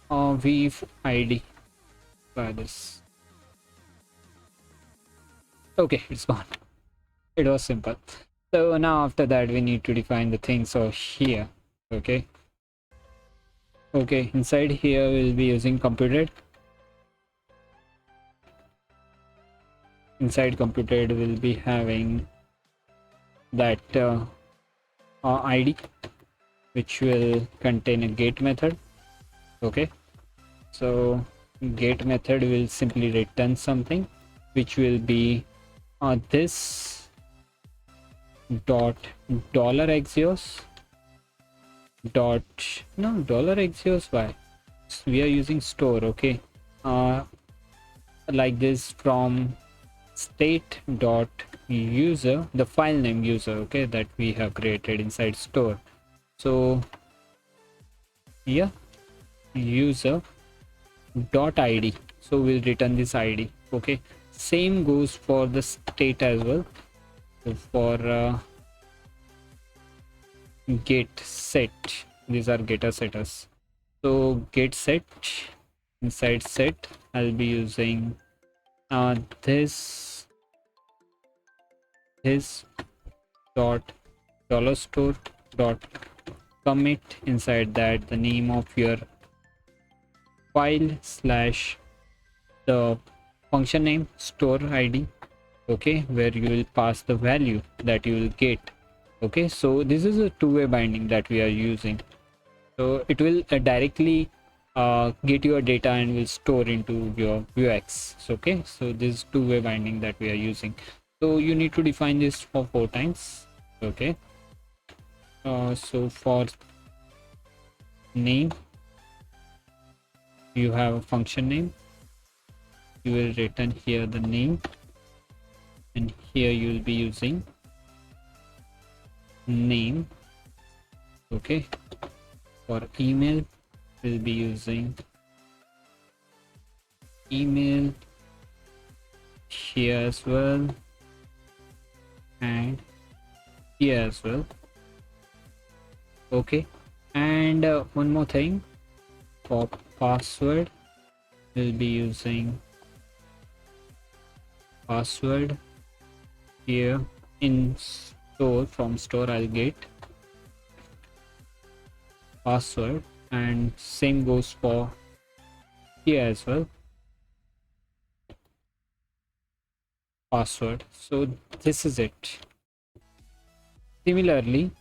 Weave id by this. Okay, it's gone. It was simple. So now after that we need to define the things over here. Okay, inside here we'll be using computed. Inside computed we'll be having that id, which will contain a get method. Okay, so get method will simply return something, which will be this dot dollar axios dot dollar axios. Why? We are using store. Okay, like this, from state dot user, the file name user, okay, that we have created inside store. So yeah, user dot id, so we'll return this id. Okay, same goes for the state as well. So for get set, these are getter setters. So get set, inside set I'll be using this dot dollar store dot commit, inside that the name of your file slash the function name store id. Okay, where you will pass the value that you will get. Okay, so this is a two-way binding that we are using. So it will directly get your data and will store into your Vuex. So, okay, so this is two-way binding that we are using. So you need to define this for 4 times. Okay, so for name you have a function name, you will return here the name, and here you will be using name. Okay, for email we'll be using email here as well, and here as well. Okay, and one more thing, for password we'll be using password here in store. From store I'll get password, and same goes for here as well, password. So this is it. Similarly,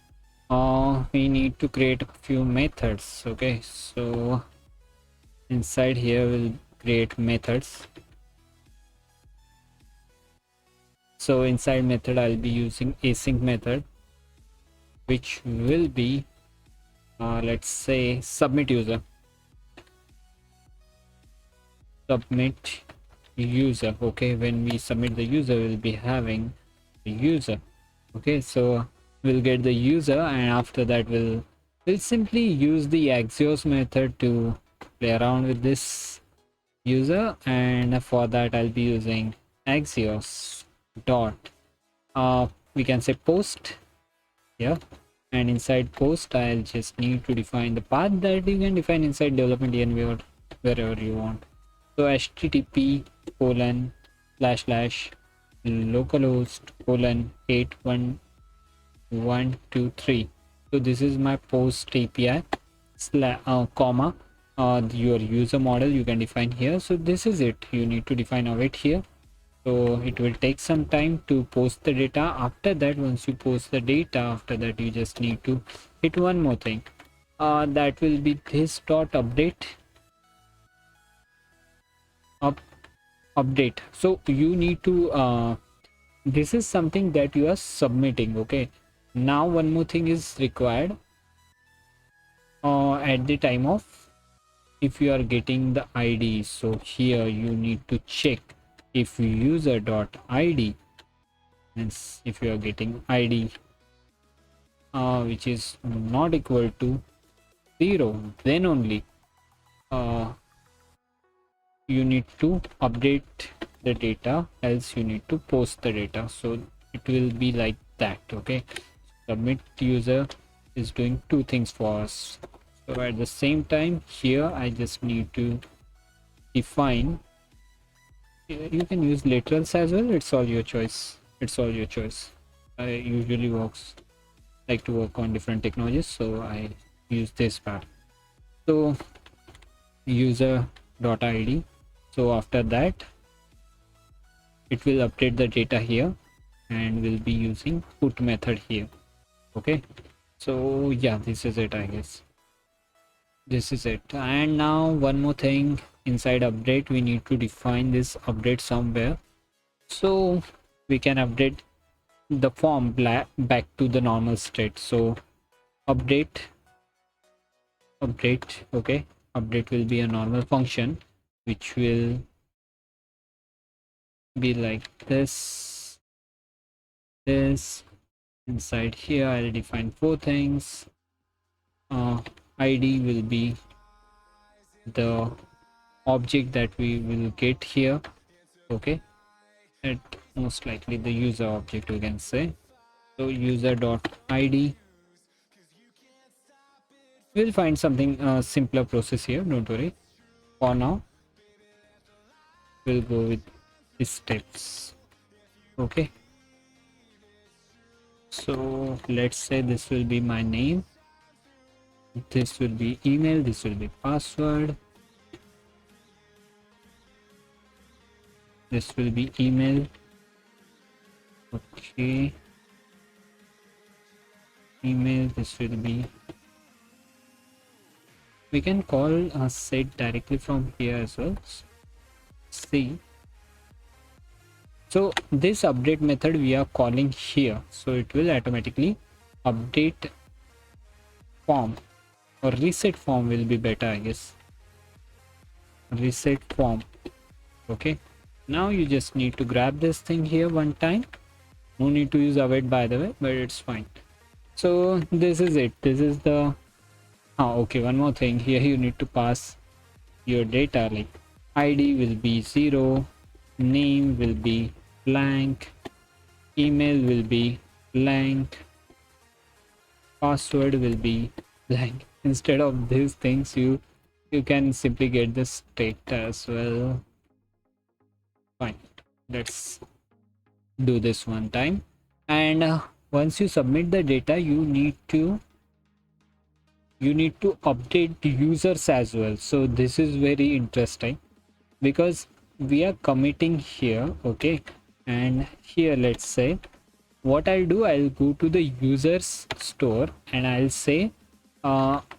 we need to create a few methods. Okay, so inside here we'll create methods. So inside method I'll be using async method, which will be let's say submit user. Okay, when we submit the user we'll be having the user. Okay, so we'll get the user, and after that we'll simply use the axios method to play around with this user, and for that I'll be using axios dot we can say post. Yeah, and inside post I'll just need to define the path that you can define inside development env or wherever you want. So http colon slash slash localhost colon 81123. So this is my post API comma your user model you can define here. So this is it, you need to define await here. So it will take some time to post the data. After that, once you post the data, after that you just need to hit one more thing, that will be this dot update update. So you need to this is something that you are submitting. Okay, now one more thing is required at the time of, if you are getting the id. So here you need to check if user dot id, means if you are getting id which is not equal to 0, then only you need to update the data, else you need to post the data. So it will be like that. Okay, submit user is doing two things for us. So at the same time here I just need to define, you can use literals as well, it's all your choice, it's all your choice. I usually like to work on different technologies, so I use this part. So user dot id, so after that it will update the data here and we'll be using put method here. Okay, so yeah, this is it, I guess this is it. And now one more thing, inside update we need to define this update somewhere, so we can update the form back to the normal state. So update okay, update will be a normal function which will be like this. Inside here I'll define four things. id will be the object that we will get here. Okay, at most likely the user object we can say. So user dot id, we'll find something simpler process here, don't worry. For now we'll go with these steps. Okay, so let's say this will be my name, this will be email, this will be password, this will be email. Okay, email, this will be, we can call a set directly from here as well. See, so this update method we are calling here, so it will automatically update form, or reset form will be better, I guess, reset form. Okay, now you just need to grab this thing here one time, no need to use await by the way, but it's fine. So this is it, this is the okay, one more thing here, you need to pass your data, like id will be 0, name will be blank, email will be blank, password will be blank. Instead of these things you can simply get the state as well. Fine, let's do this one time. And once you submit the data, you need to update the users as well. So this is very interesting because we are committing here. Okay, and here let's say what I'll do, I'll go to the users store and I'll say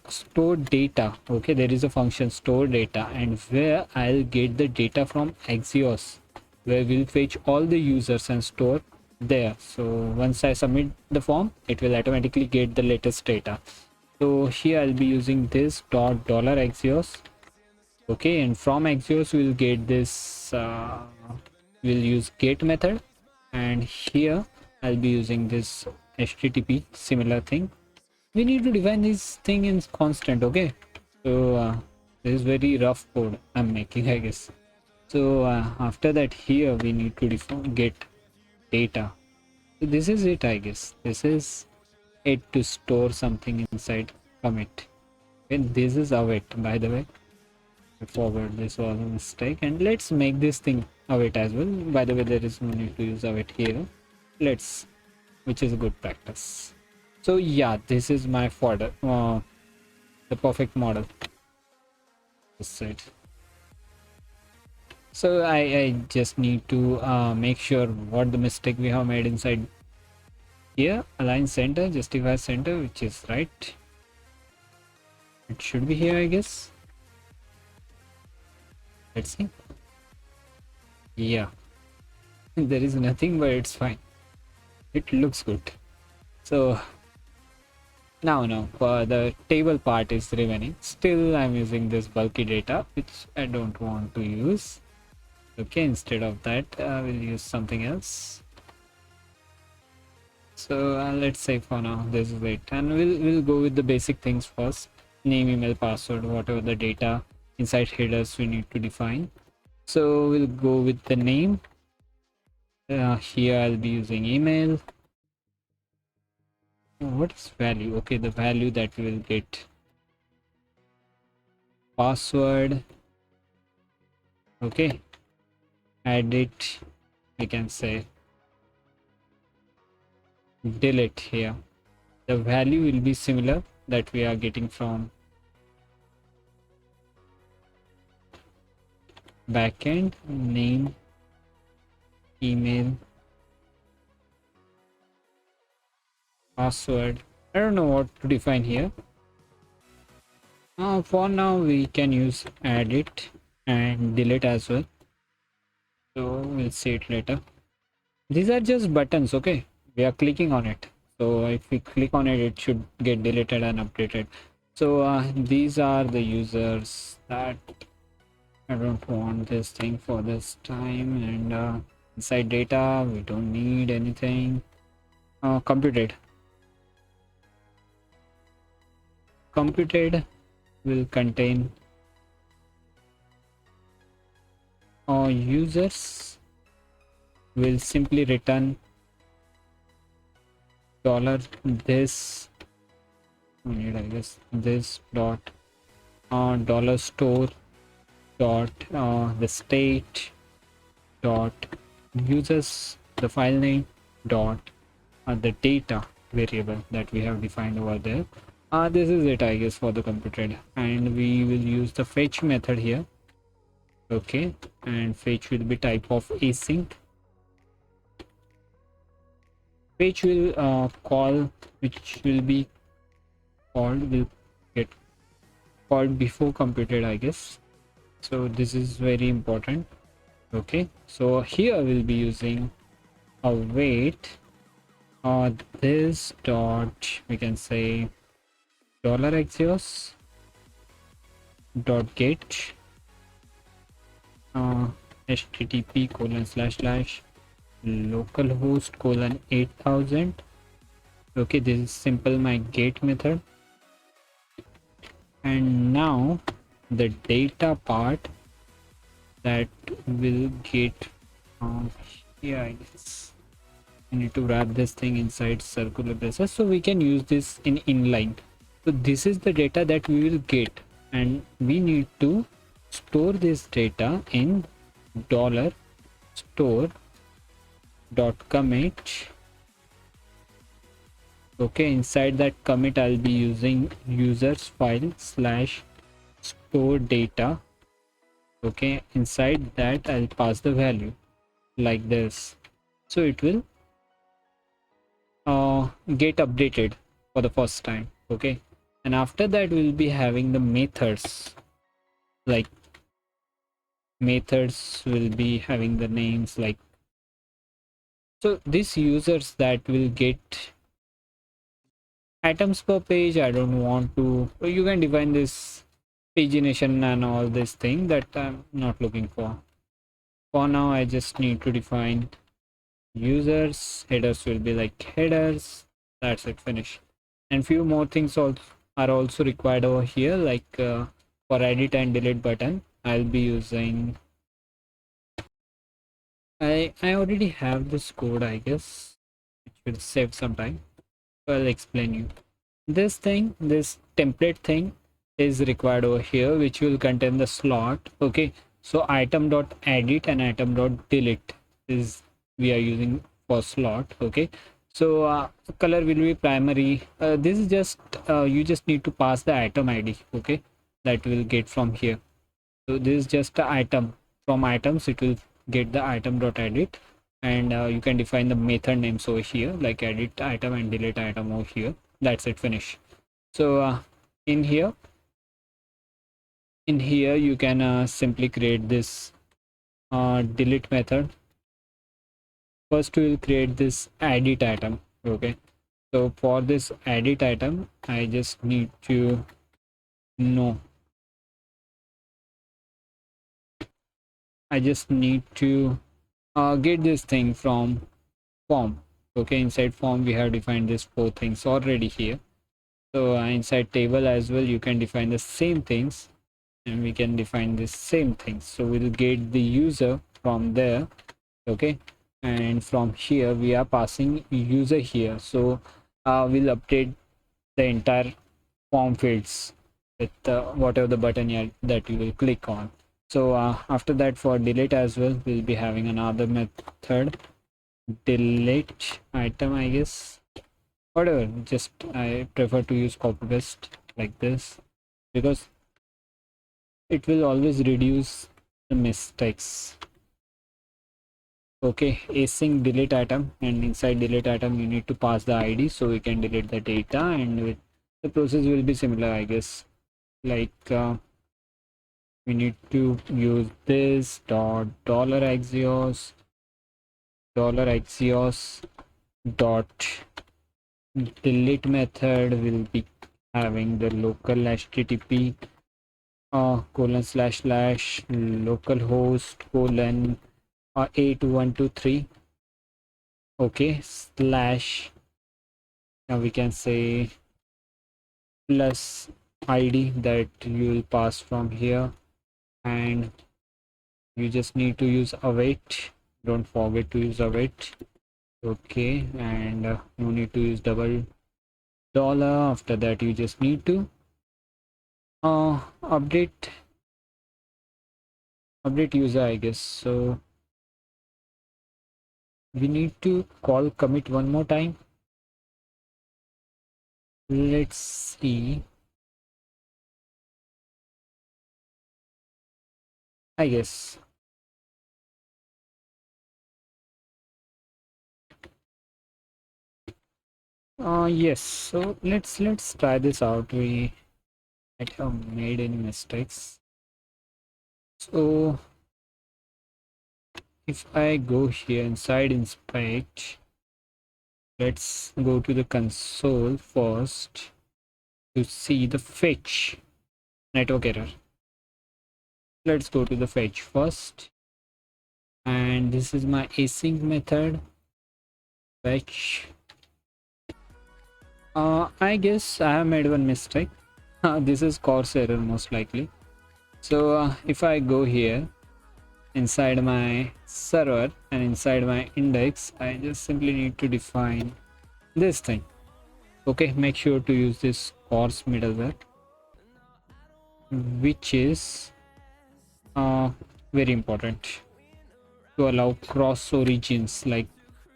store data. Okay, there is a function store data, and where I'll get the data from Axios, where we'll fetch all the users and store there. So once I submit the form, it will automatically get the latest data. So here I'll be using this dot dollar Axios. Okay, and from Axios we'll get this we'll use get method, and here I'll be using this http similar thing. We need to define this thing in constant. Okay, so this is very rough code I'm making, I guess. So after that here we need to define get data. So this is it, I guess. This is it to store something inside commit. And this is await, by the way. Forward, this was a mistake, and let's make this thing await as well. By the way, there is no need to use await here. Let's, which is a good practice. So yeah, this is my folder, the perfect model. this side. So I just need to make sure what the mistake we have made inside here. Align center, justify center, which is right. It should be here, I guess. Let's see. Yeah, there is nothing, but it's fine. It looks good. So now for the table part is remaining. Still I'm using this bulky data, which I don't want to use. Okay, instead of that we'll use something else. So let's say for now this is it, and we'll go with the basic things first. Name, email, password, whatever the data inside headers we need to define. So we'll go with the name. Here I'll be using email. What is value? Okay, the value that we will get. Password. Okay, edit, we can say delete. Here the value will be similar that we are getting from backend. Name, email, password. I don't know what to define here. For now we can use edit and delete as well, so we'll see it later. These are just buttons. Okay, we are clicking on it, so if we click on it, it should get deleted and updated. So these are the users that I don't want this thing for this time. And inside data we don't need anything. Computed will contain users will simply return $this, we need, I guess, this dot dollar store dot the state dot users, the file name dot the data variable that we have defined over there. This is it, I guess, for the computed, and we will use the fetch method here. Okay, and fetch will be type of async. Fetch will call, which will be called, will get called before computed, I guess. So this is very important. Okay, so here we'll be using a wait this dot, we can say $axios dot get http colon slash slash localhost colon 8000. Okay, this is simple my get method. And now the data part that will get here, I guess I need to wrap this thing inside circular braces so we can use this in inline. So this is the data that we will get, and we need to store this data in $store.commit. okay, inside that commit I'll be using users file slash store data. okay, inside that I'll pass the value like this, so it will get updated for the first time. okay, and after that we'll be having the methods, like methods will be having the names like, so these users that will get items per page. I don't want to, you can define this pagination and all this thing that I'm not looking for. For now I just need to define users. Headers will be like headers. That's it, finish. And few more things are also required over here, like for edit and delete button I'll be using, I already have this code, I guess, which will save some time. So I'll explain you. This thing, this template thing is required over here, which will contain the slot. okay, so item.edit and item.delete is we are using for slot. okay, so color will be primary. This is just you just need to pass the item id. okay, that will get from here. So this is just the item. From items it will get the item.edit, and you can define the method names over here, like edit item and delete item over here. That's it, finish. So in here you can simply create this delete method. First we will create this edit item. Okay, so for this edit item I just need to know, I just need to get this thing from form. Okay, inside form we have defined these four things already here. So inside table as well you can define the same things, and we can define the same things. So we'll get the user from there. Okay, and from here we are passing user here. So we'll update the entire form fields with whatever the button that you will click on. So after that, for delete as well, we'll be having another method, delete item, I guess. Whatever, just I prefer to use copy paste like this, because it will always reduce the mistakes. Okay, async delete item, and inside delete item you need to pass the ID so we can delete the data, and with the process will be similar, I guess. Like we need to use this dot $axios dot delete method will be having the local http colon slash slash localhost colon 82123. okay, slash, now we can say plus ID that you will pass from here, and you just need to use await, don't forget to use await. Okay, and no need to use $. After that you just need to update user, I guess. So we need to call commit one more time. Let's see, I guess. Yes, so let's try this out. We might have made any mistakes. So if I go here inside inspect, let's go to the console first to see the fetch network error. Let's go to the fetch first, and this is my async method fetch. I guess I have made one mistake. This is course error most likely. So if I go here inside my server and inside my index, I just simply need to define this thing. Okay, make sure to use this course middleware, which is very important to allow cross origins. Like,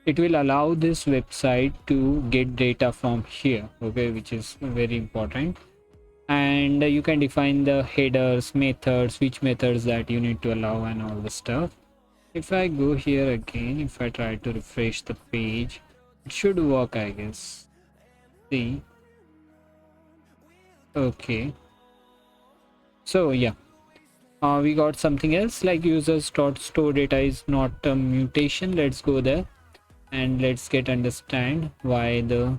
it will allow this website to get data from here. Okay, which is very important. And you can define the headers, methods, which methods that you need to allow, and all the stuff. If I go here again, if I try to refresh the page, it should work, I guess. See, okay, so yeah, we got something else like users dot store data is not a mutation. Let's go there and let's get understand why the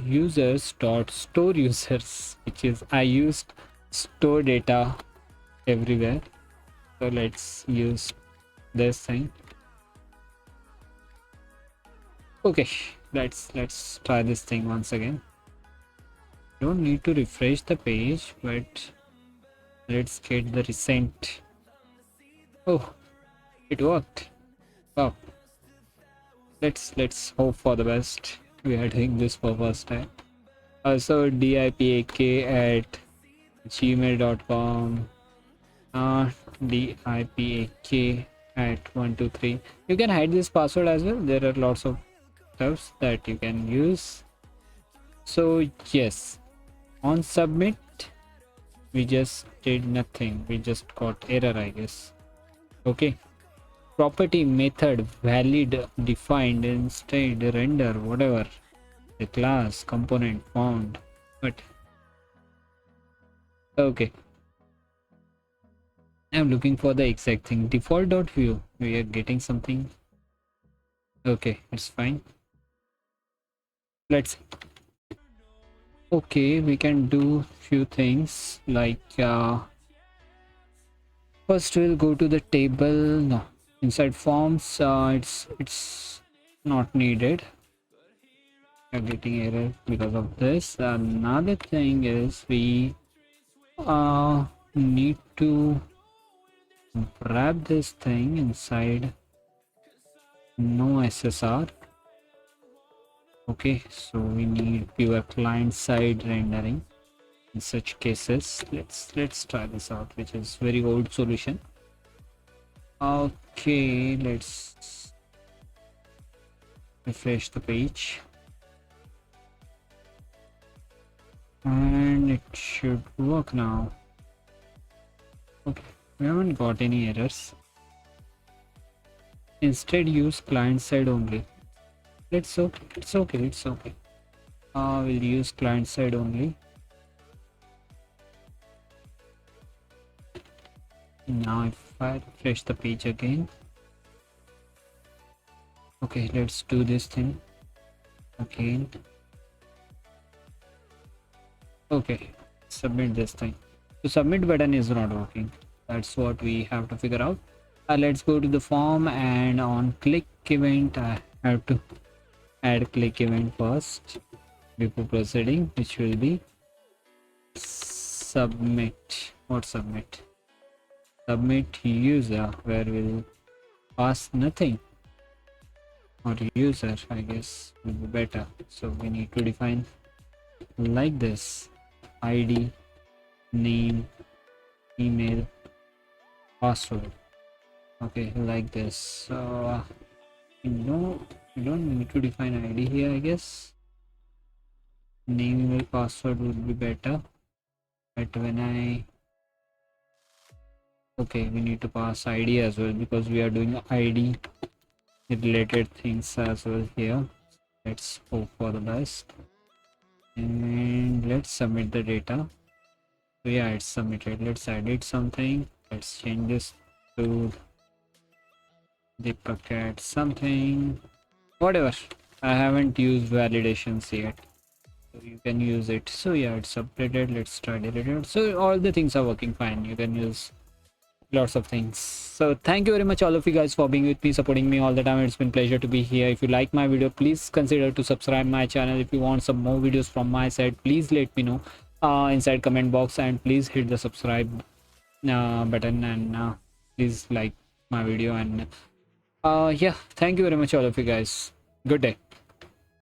users dot store users, which is I used store data everywhere. So let's use this thing. Okay, let's try this thing once again. Don't need to refresh the page, but let's get the recent. Oh, it worked. Wow, let's hope for the best. We are doing this for first time. Also dipak@gmail.com, dipak@123. You can hide this password as well. There are lots of stuffs that you can use. So yes, on submit, We just did nothing. We just got error, I guess. Okay. Property method valid defined instead render whatever. The class component found. But okay. I'm looking for the exact thing. Default.view. We are getting something. Okay, it's fine. Let's see. Okay, we can do few things like first we'll go to the table. No, inside forms it's not needed. We're getting error because of this. Another thing is we need to wrap this thing inside no SSR. Okay, so we need pure client side rendering in such cases. Let's try this out, which is very old solution. Okay, let's refresh the page and it should work now. Okay, we haven't got any errors. Instead use client side only. It's okay. We'll use client side only. Now if I refresh the page again. Okay, let's do this thing again. Okay, submit this thing. The submit button is not working. That's what we have to figure out. Let's go to the form, and on click event I have to add click event first before proceeding, which will be submit. What submit? Submit user, where we'll pass nothing, or user I guess will be better. So we need to define like this: ID, name, email, password. Okay, like this. So we don't need to define ID here, I guess. Name, email, password would be better. But when I okay, we need to pass ID as well because we are doing ID related things as well here. Let's hope for the best and let's submit the data. So yeah, it's submitted. Let's edit something. Let's change this to the bucket something, whatever. I haven't used validations yet, so you can use it. So yeah, it's updated. Let's try delete. So all the things are working fine. You can use lots of things. So thank you very much all of you guys for being with me, supporting me all the time. It's been pleasure to be here. If you like my video, please consider to subscribe my channel. If you want some more videos from my side, please let me know inside comment box, and please hit the subscribe button, and please like my video. And yeah, thank you very much all of you guys. Good day.